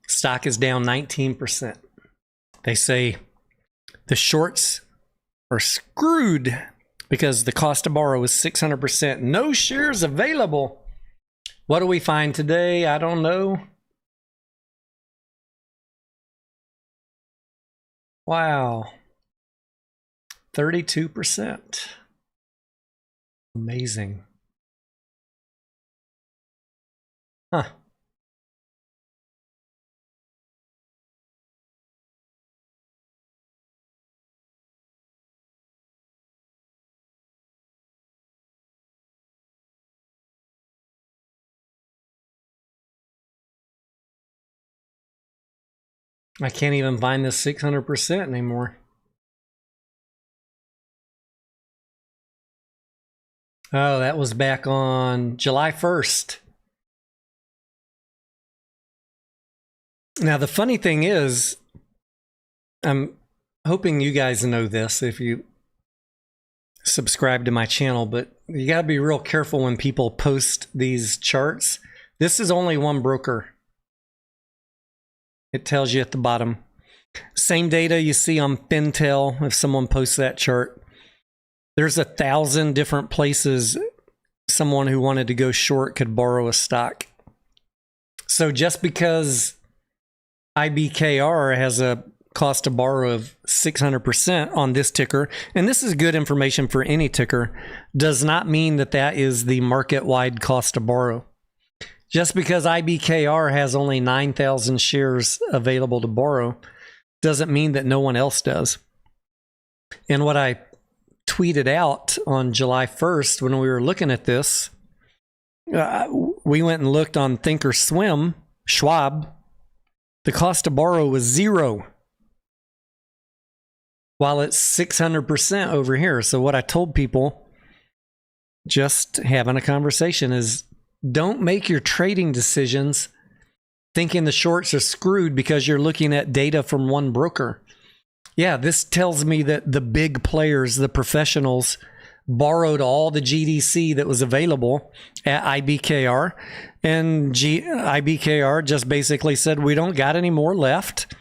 Stock is down 19%. They say the shorts are screwed because the cost to borrow is 600%. No shares available. What do we find today? I don't know. Wow. 32%. Amazing. Huh. I can't even find this 600% anymore. Oh, that was back on July 1st. Now, the funny thing is, I'm hoping you guys know this if you subscribe to my channel, but you got to be real careful when people post these charts. This is only one broker. It tells you at the bottom. Same data you see on Fintel if someone posts that chart. There's 1,000 different places someone who wanted to go short could borrow a stock. So just because IBKR has a cost to borrow of 600% on this ticker, and this is good information for any ticker, does not mean that that is the market-wide cost to borrow. Just because IBKR has only 9,000 shares available to borrow doesn't mean that no one else does. And what I tweeted out on July 1st when we were looking at this, we went and looked on Thinkorswim, Schwab. The cost to borrow was 0, while it's 600% over here. So what I told people, just having a conversation, is don't make your trading decisions thinking the shorts are screwed because you're looking at data from one broker. Yeah, this tells me that the big players, the professionals, borrowed all the GDC that was available at IBKR, and IBKR just basically said, we don't got any more left,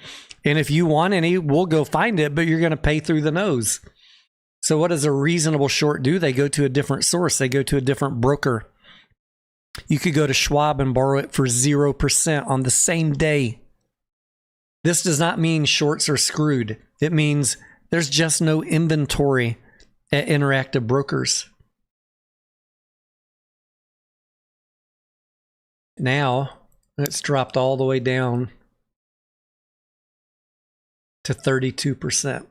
and if you want any, we'll go find it, but you're going to pay through the nose. So what does a reasonable short do? They go to a different source. They go to a different broker. You could go to Schwab and borrow it for 0% on the same day. This does not mean shorts are screwed. It means there's just no inventory at Interactive Brokers. Now, it's dropped all the way down to 32%.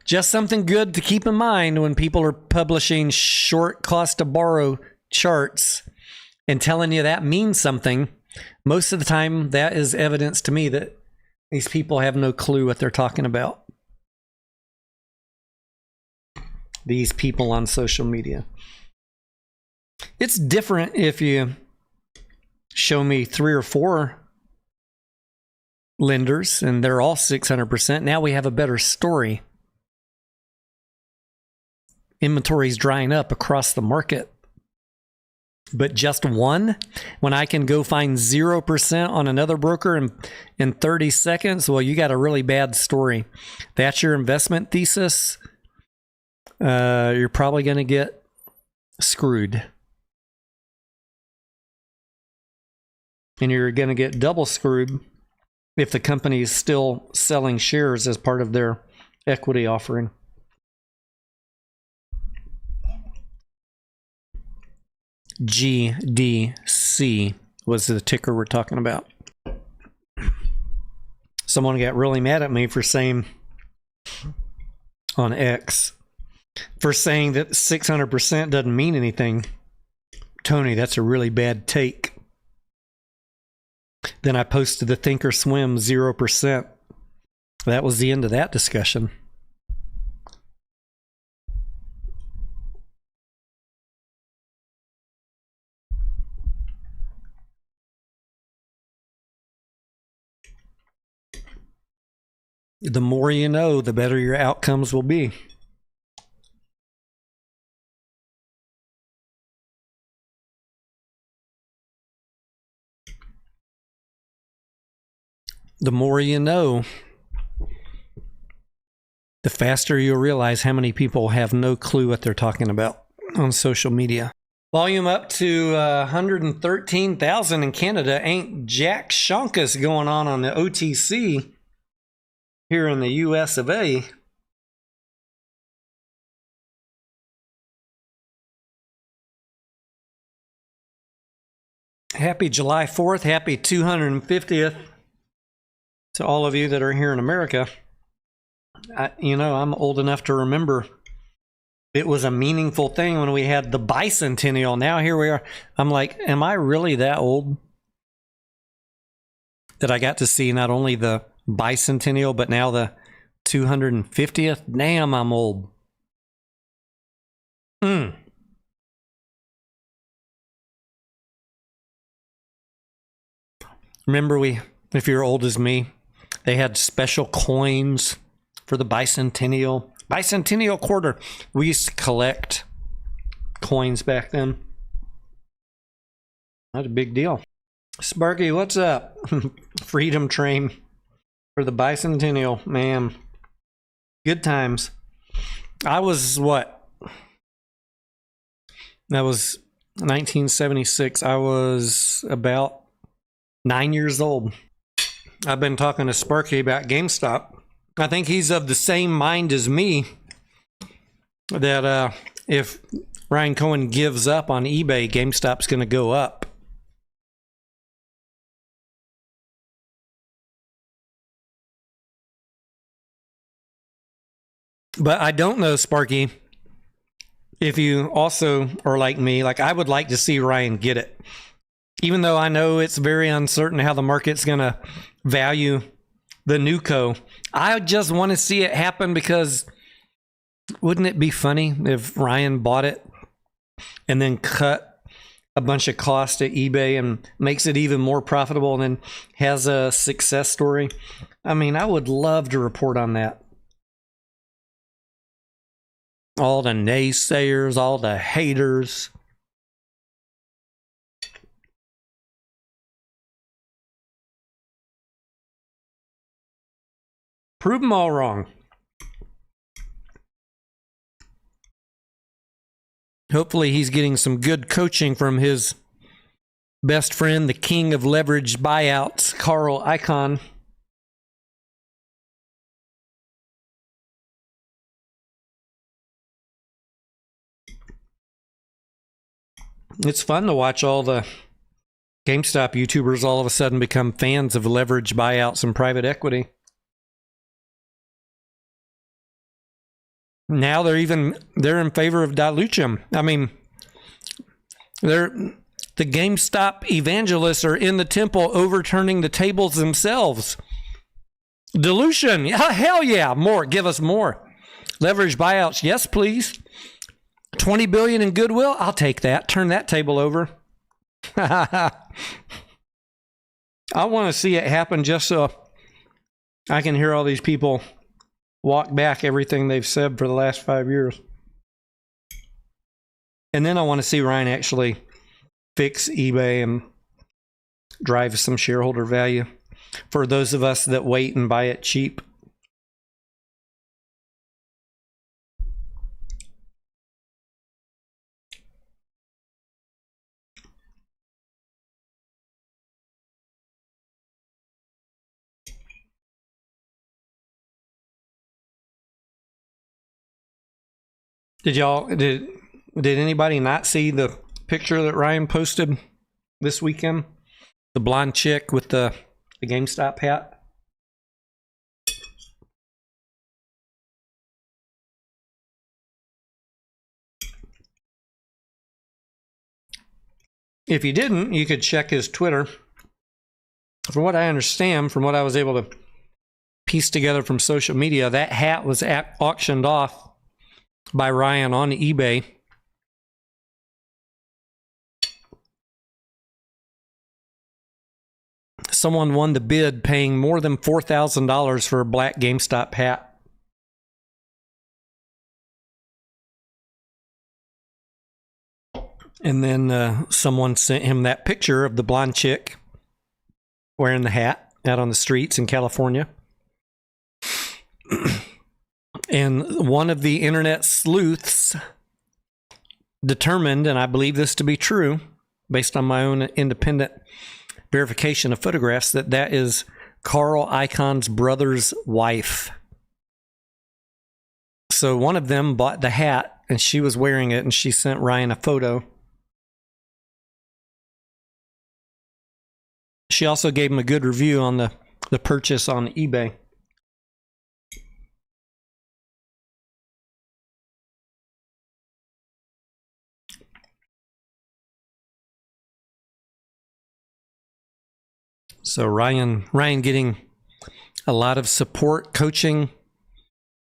Just something good to keep in mind when people are publishing short cost to borrow charts and telling you that means something. Most of the time, that is evidence to me that these people have no clue what they're talking about. These people on social media. It's different if you show me 3 or 4 lenders and they're all 600%. Now we have a better story. Inventory is drying up across the market. But just one, when I can go find 0% on another broker in 30 seconds, well, you got a really bad story. That's your investment thesis. You're probably going to get screwed. And you're going to get double screwed if the company is still selling shares as part of their equity offering. GDC was the ticker we're talking about. Someone got really mad at me for saying on X, for saying that 600% doesn't mean anything. Tony, that's a really bad take. Then I posted the Thinkorswim 0%. That was the end of that discussion. The more you know, the better your outcomes will be. The more you know, the faster you'll realize how many people have no clue what they're talking about on social media. Volume up to 113,000 in Canada. Ain't jack shonkus going on the OTC here in the US of A. Happy July 4th. Happy 250th to all of you that are here in America. I'm old enough to remember it was a meaningful thing when we had the bicentennial. Now here we are. I'm like, am I really that old? that I got to see not only the bicentennial, but now the 250th. Damn, I'm old. Remember, if you're old as me, they had special coins for the bicentennial quarter. We used to collect coins back then. That's a big deal. Sparky, what's up? Freedom train for the bicentennial, man. Good times. I was what? That was 1976. I was about 9 years old. I've been talking to Sparky about GameStop. I think he's of the same mind as me that if Ryan Cohen gives up on eBay, GameStop's going to go up. But I don't know, Sparky, if you also are like me. Like, I would like to see Ryan get it. Even though I know it's very uncertain how the market's going to value the NewCo, I just want to see it happen, because wouldn't it be funny if Ryan bought it and then cut a bunch of costs at eBay and makes it even more profitable and then has a success story? I mean, I would love to report on that. All the naysayers, all the haters. Prove them all wrong. Hopefully he's getting some good coaching from his best friend, the king of leveraged buyouts, Carl Icahn. It's fun to watch all the GameStop YouTubers all of a sudden become fans of leveraged buyouts and private equity. Now they're in favor of dilution. I mean, the GameStop evangelists are in the temple overturning the tables themselves. Dilution, hell yeah, more. Give us more. Leveraged buyouts, yes please. 20 billion in goodwill, I'll take that. Turn that table over. I want to see it happen just so I can hear all these people walk back everything they've said for the last 5 years. And then I want to see Ryan actually fix eBay and drive some shareholder value for those of us that wait and buy it cheap. Did anybody not see the picture that Ryan posted this weekend? The blonde chick with the GameStop hat? If you didn't, you could check his Twitter. From what I understand, from what I was able to piece together from social media, that hat was auctioned off by Ryan on eBay. Someone won the bid, paying more than $4,000 for a black GameStop hat. And then someone sent him that picture of the blonde chick wearing the hat out on the streets in California. And one of the internet sleuths determined, and I believe this to be true, based on my own independent verification of photographs, that is Carl Icahn's brother's wife. So one of them bought the hat, and she was wearing it, and she sent Ryan a photo. She also gave him a good review on the purchase on eBay. So Ryan getting a lot of support, coaching,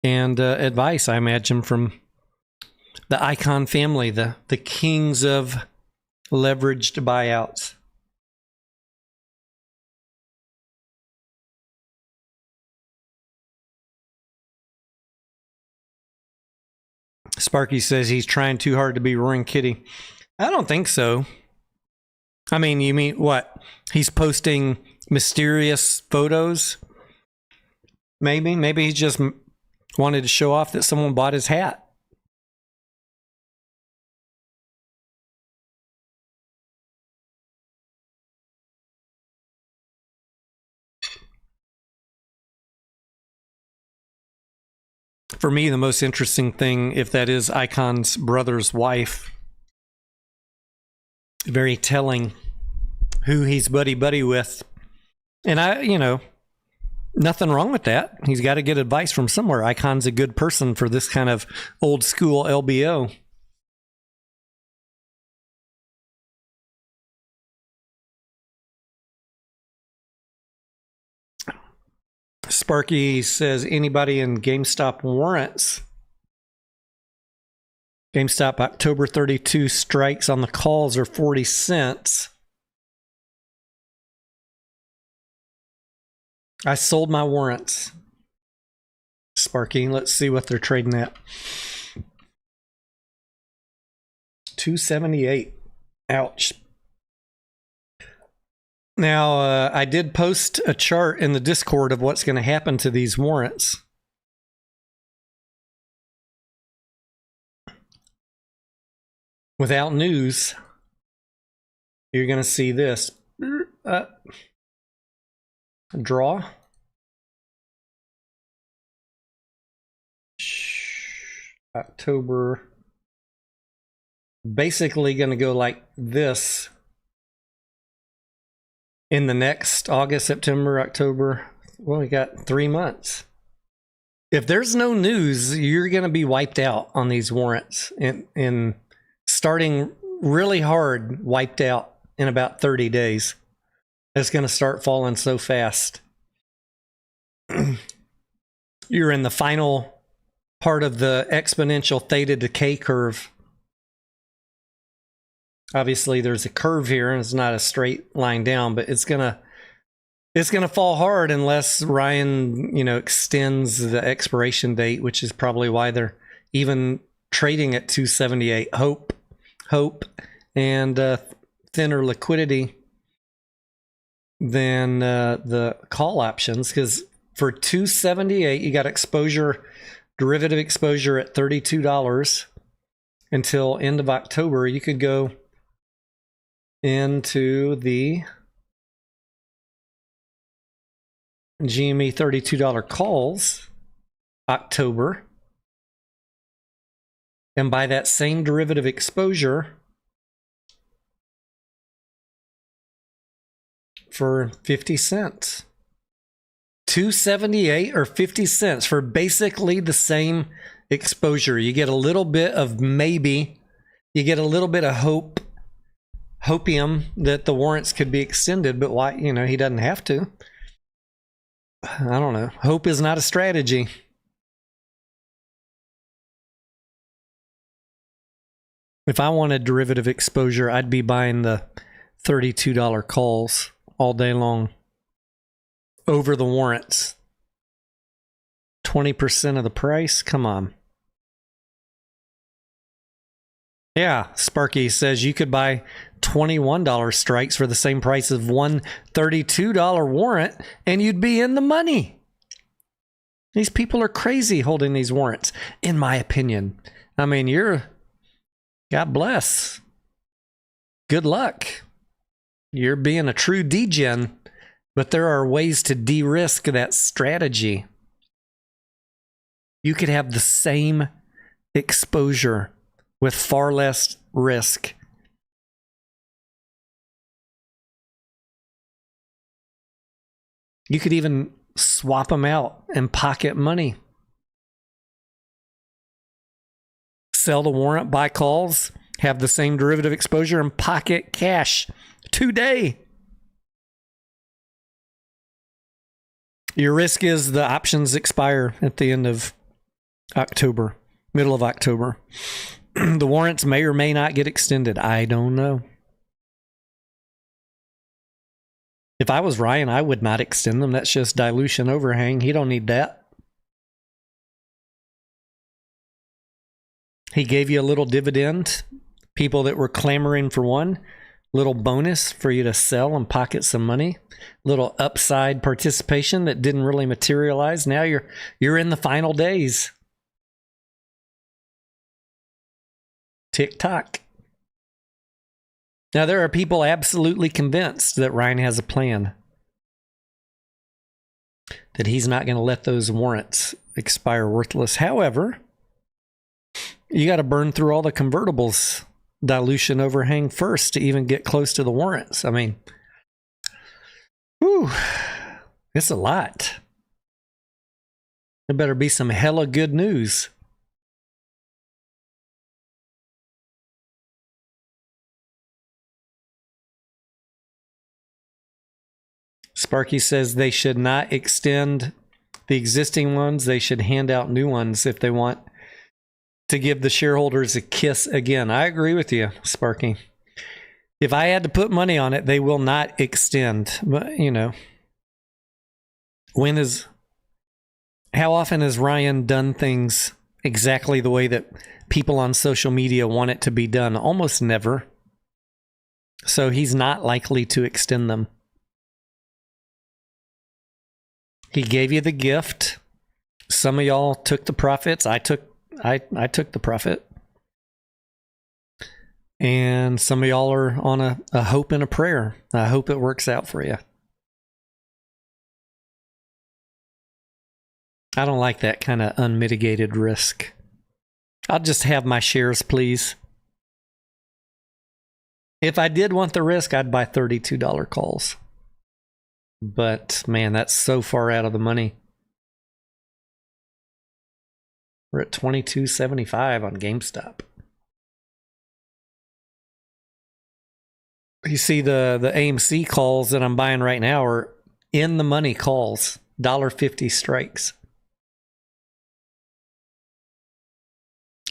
and advice, I imagine, from the Icon family, the kings of leveraged buyouts. Sparky says he's trying too hard to be Roaring Kitty. I don't think so. I mean, you mean what? He's posting mysterious photos? Maybe he just wanted to show off that someone bought his hat. For me, the most interesting thing, if that is Icon's brother's wife, very telling who he's buddy with. And nothing wrong with that. He's got to get advice from somewhere. Icon's a good person for this kind of old school LBO. Sparky says, anybody in GameStop warrants? GameStop October 32 strikes on the calls are 40 cents. I sold my warrants. Sparky, let's see what they're trading at. 278. Ouch. Now, I did post a chart in the Discord of what's going to happen to these warrants. Without news, you're going to see this. Draw. October. Basically going to go like this. In the next August, September, October, well, we got 3 months. If there's no news, you're going to be wiped out on these warrants and starting really hard, wiped out in about 30 days. It's going to start falling so fast. You're in the final part of the exponential theta decay curve. Obviously, there's a curve here, and it's not a straight line down, but it's gonna fall hard unless Ryan, extends the expiration date, which is probably why they're even trading at 278. Hope, and thinner liquidity than the call options, because for 278, you got exposure, derivative exposure at $32 until end of October. You could go into the GME $32 calls October and buy that same derivative exposure for 50 cents. 278 or 50 cents for basically the same exposure. You get a little bit of maybe, you get a little bit of hopium that the warrants could be extended, but why, he doesn't have to. I don't know. Hope is not a strategy. If I wanted derivative exposure, I'd be buying the $32 calls all day long over the warrants. 20% of the price? Come on. Yeah, Sparky says you could buy $21 strikes for the same price of one $32 warrant, and you'd be in the money. These people are crazy holding these warrants, in my opinion. I mean, God bless. Good luck. You're being a true degen, but there are ways to de-risk that strategy. You could have the same exposure with far less risk. You could even swap them out and pocket money. Sell the warrant, buy calls, have the same derivative exposure, and pocket cash today. Your risk is the options expire at the end of October, middle of October. The warrants may or may not get extended. I don't know. If I was Ryan, I would not extend them. That's just dilution overhang. He don't need that. He gave you a little dividend. People that were clamoring for one, little bonus for you to sell and pocket some money. Little upside participation that didn't really materialize. Now you're in the final days. Tick tock. Now, there are people absolutely convinced that Ryan has a plan, that he's not going to let those warrants expire worthless. However, you got to burn through all the convertibles dilution overhang first to even get close to the warrants. I mean, whew, it's a lot. There better be some hella good news. Sparky says they should not extend the existing ones. They should hand out new ones if they want to give the shareholders a kiss again. I agree with you, Sparky. If I had to put money on it, they will not extend. But, you know, how often has Ryan done things exactly the way that people on social media want it to be done? Almost never. So he's not likely to extend them. He gave you the gift. Some of y'all took the profits. I took the profit. And some of y'all are on a hope and a prayer. I hope it works out for you. I don't like that kind of unmitigated risk. I'll just have my shares, please. If I did want the risk, I'd buy $32 calls. But, man, that's so far out of the money. We're at $22.75 on GameStop. You see the AMC calls that I'm buying right now are in the money calls. $1.50 strikes.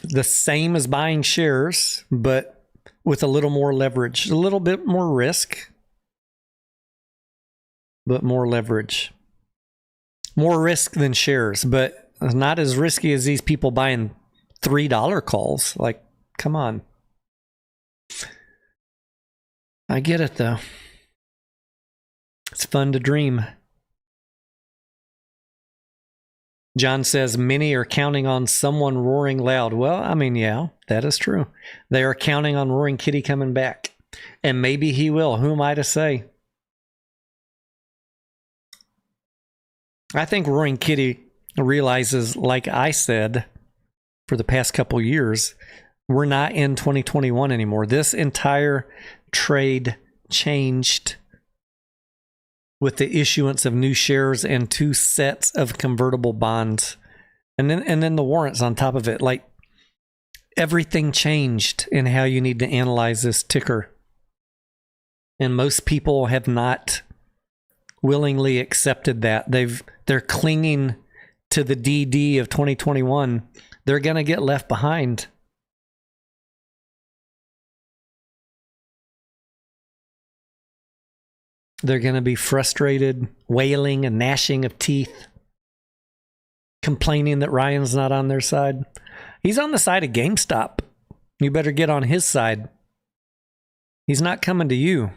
The same as buying shares, but with a little more leverage. A little bit more risk, but more leverage. More risk than shares, but not as risky as these people buying $3 calls. Like, come on. I get it, though. It's fun to dream. John says, many are counting on someone roaring loud. Well, I mean, yeah, that is true. They are counting on Roaring Kitty coming back. And maybe he will. Who am I to say? I think Roaring Kitty realizes, like I said, for the past couple years, we're not in 2021 anymore. This entire trade changed with the issuance of new shares and 2 sets of convertible bonds. And then the warrants on top of it. Like, everything changed in how you need to analyze this ticker. And most people have not willingly accepted that. They're clinging to the DD of 2021. They're going to get left behind. They're going to be frustrated, wailing and gnashing of teeth, complaining that Ryan's not on their side. He's on the side of GameStop. You better get on his side. He's not coming to you.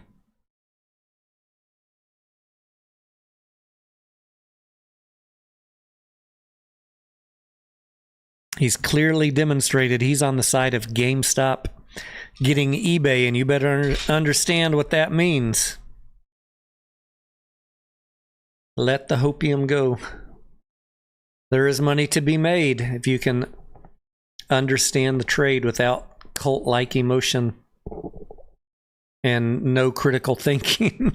He's clearly demonstrated he's on the side of GameStop getting eBay, and you better understand what that means. Let the hopium go. There is money to be made if you can understand the trade without cult-like emotion and no critical thinking.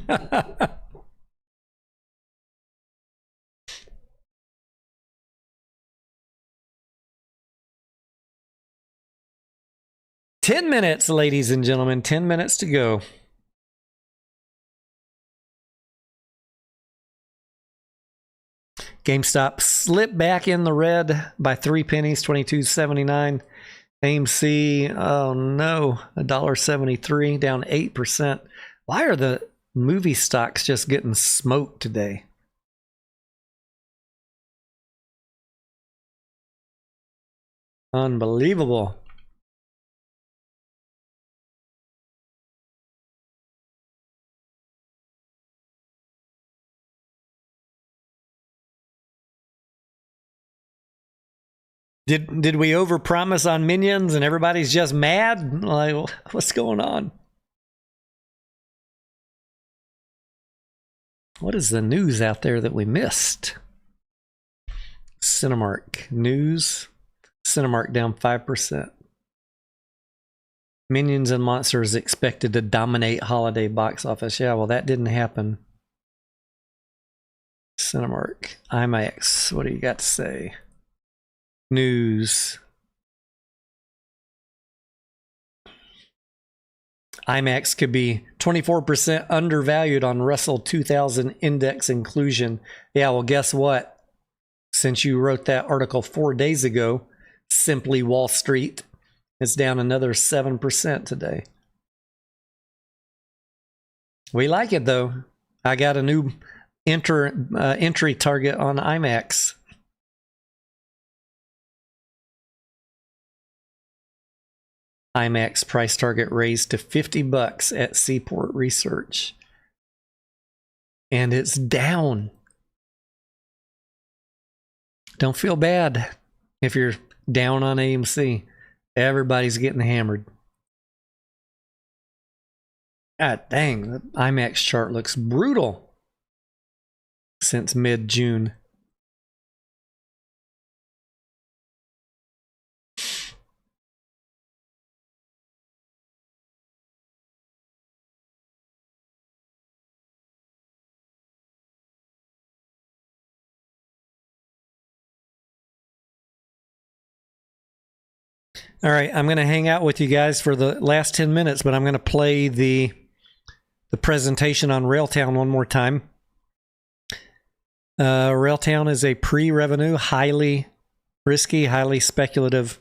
10 minutes, ladies and gentlemen. 10 minutes to go. GameStop slipped back in the red by 3 pennies, 22.79. AMC, oh no, $1.73, down 8%. Why are the movie stocks just getting smoked today? Unbelievable. Did we overpromise on Minions and everybody's just mad? Like, what's going on? What is the news out there that we missed? Cinemark news. Cinemark down 5%. Minions and Monsters expected to dominate holiday box office. Yeah, well, that didn't happen. Cinemark. IMAX. What do you got to say? News. IMAX could be 24% undervalued on Russell 2000 index inclusion. Yeah, well, guess what? Since you wrote that article 4 days ago, Simply Wall Street, it's down another 7% today. We like it, though. I got a new entry target on IMAX. IMAX price target raised to $50 at Seaport Research. And it's down. Don't feel bad if you're down on AMC. Everybody's getting hammered. God dang, the IMAX chart looks brutal since mid-June. All right, I'm going to hang out with you guys for the last 10 minutes, but I'm going to play the presentation on Railtown one more time. Railtown is a pre-revenue, highly risky, highly speculative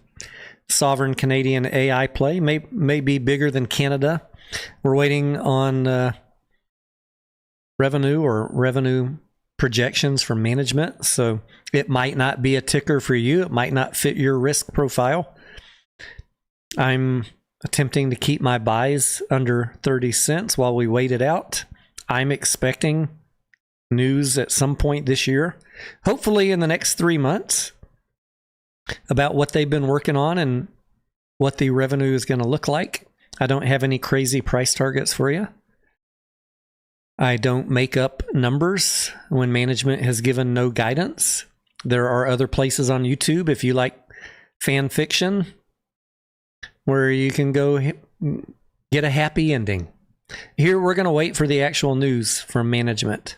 sovereign Canadian AI play. May be bigger than Canada. We're waiting on revenue projections from management, so it might not be a ticker for you. It might not fit your risk profile. I'm attempting to keep my buys under 30 cents while we wait it out. I'm expecting news at some point this year, hopefully in the next 3 months, about what they've been working on and what the revenue is going to look like. I don't have any crazy price targets for you. I don't make up numbers when management has given no guidance. There are other places on YouTube, if you like fan fiction, where you can go get a happy ending. Here, we're going to wait for the actual news from management.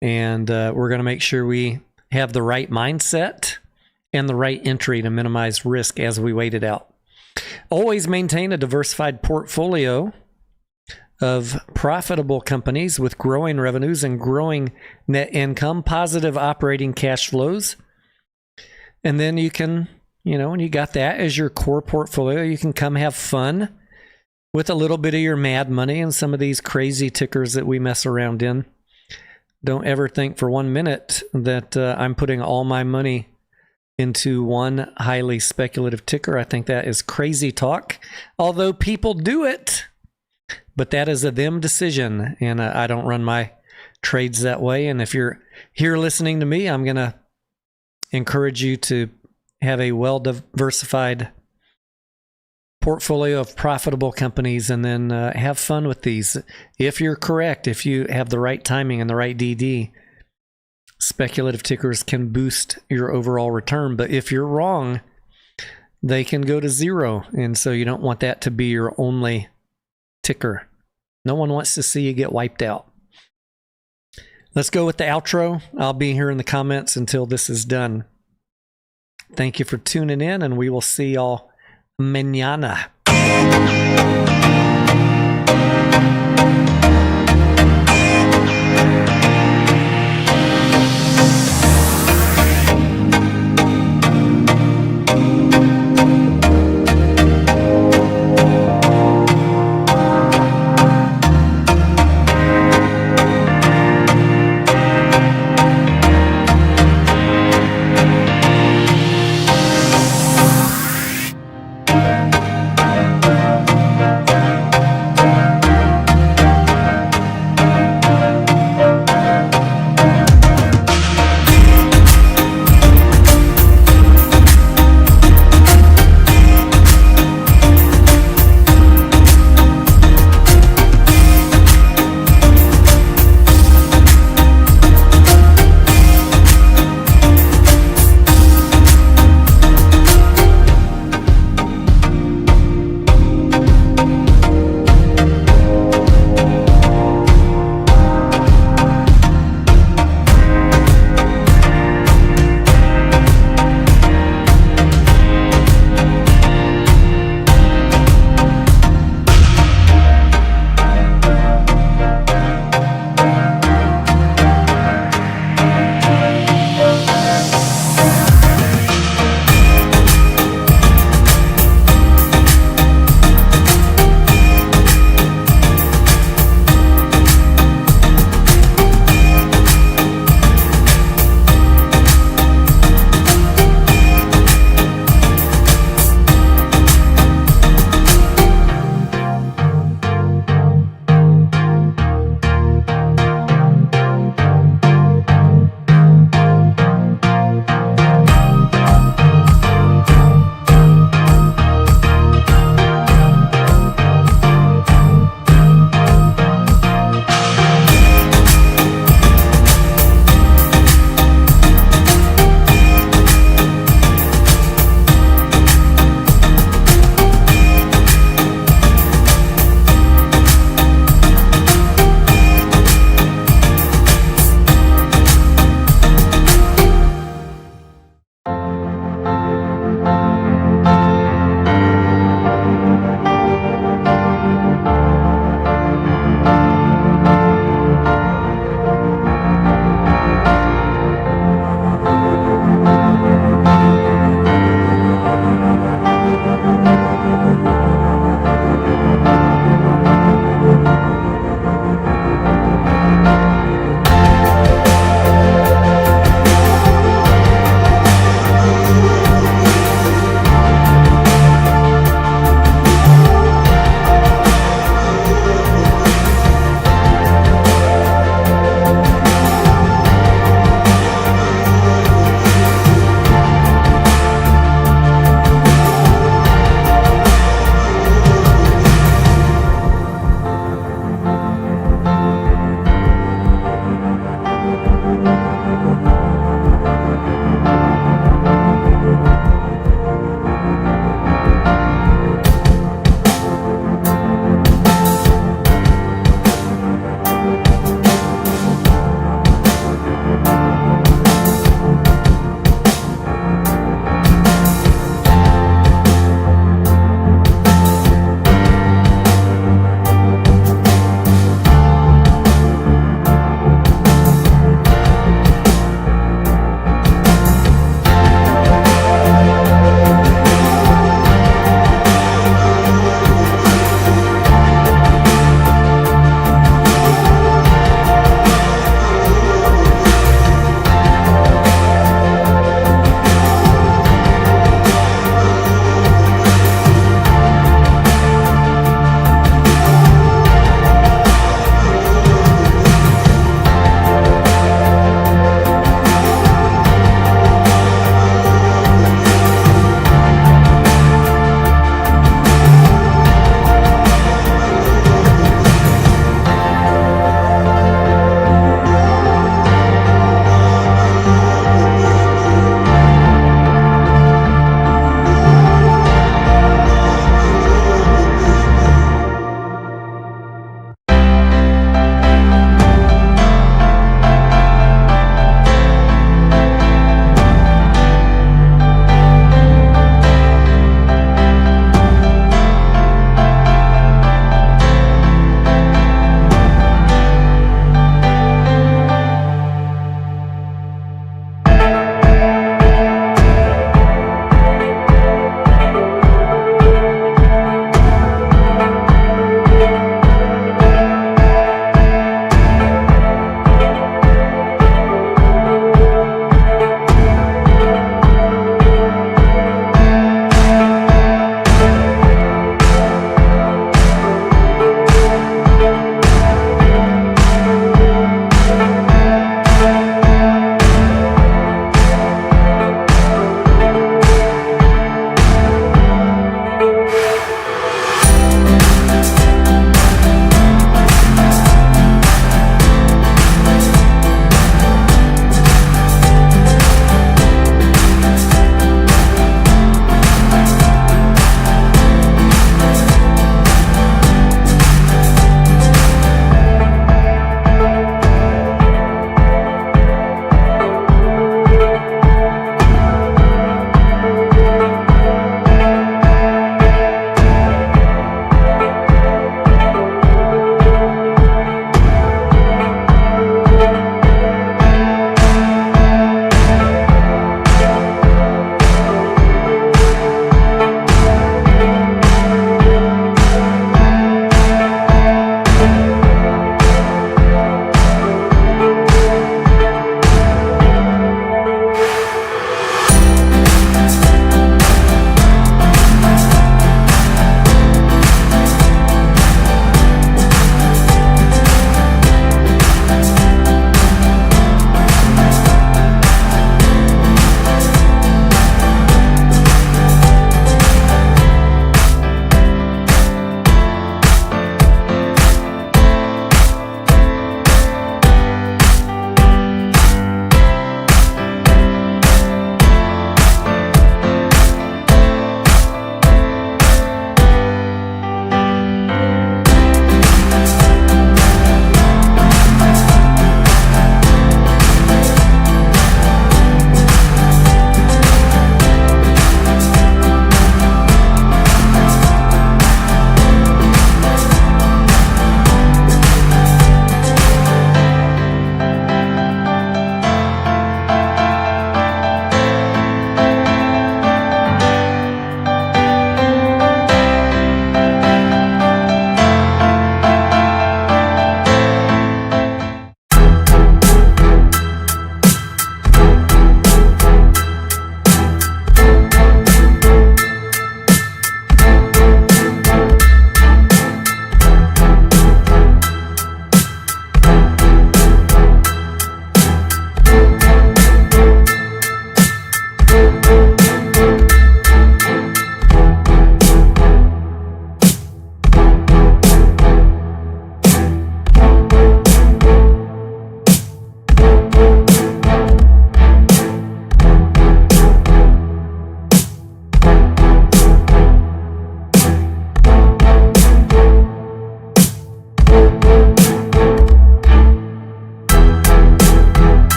And we're going to make sure we have the right mindset and the right entry to minimize risk as we wait it out. Always maintain a diversified portfolio of profitable companies with growing revenues and growing net income, positive operating cash flows. And then you can, when you got that as your core portfolio, you can come have fun with a little bit of your mad money and some of these crazy tickers that we mess around in. Don't ever think for 1 minute that I'm putting all my money into one highly speculative ticker. I think that is crazy talk, although people do it. But that is a them decision, and I don't run my trades that way. And if you're here listening to me, I'm going to encourage you to have a well-diversified portfolio of profitable companies and then have fun with these. If you're correct, if you have the right timing and the right DD, speculative tickers can boost your overall return. But if you're wrong, they can go to zero. And so you don't want that to be your only ticker. No one wants to see you get wiped out. Let's go with the outro. I'll be here in the comments until this is done. Thank you for tuning in, and we will see y'all mañana.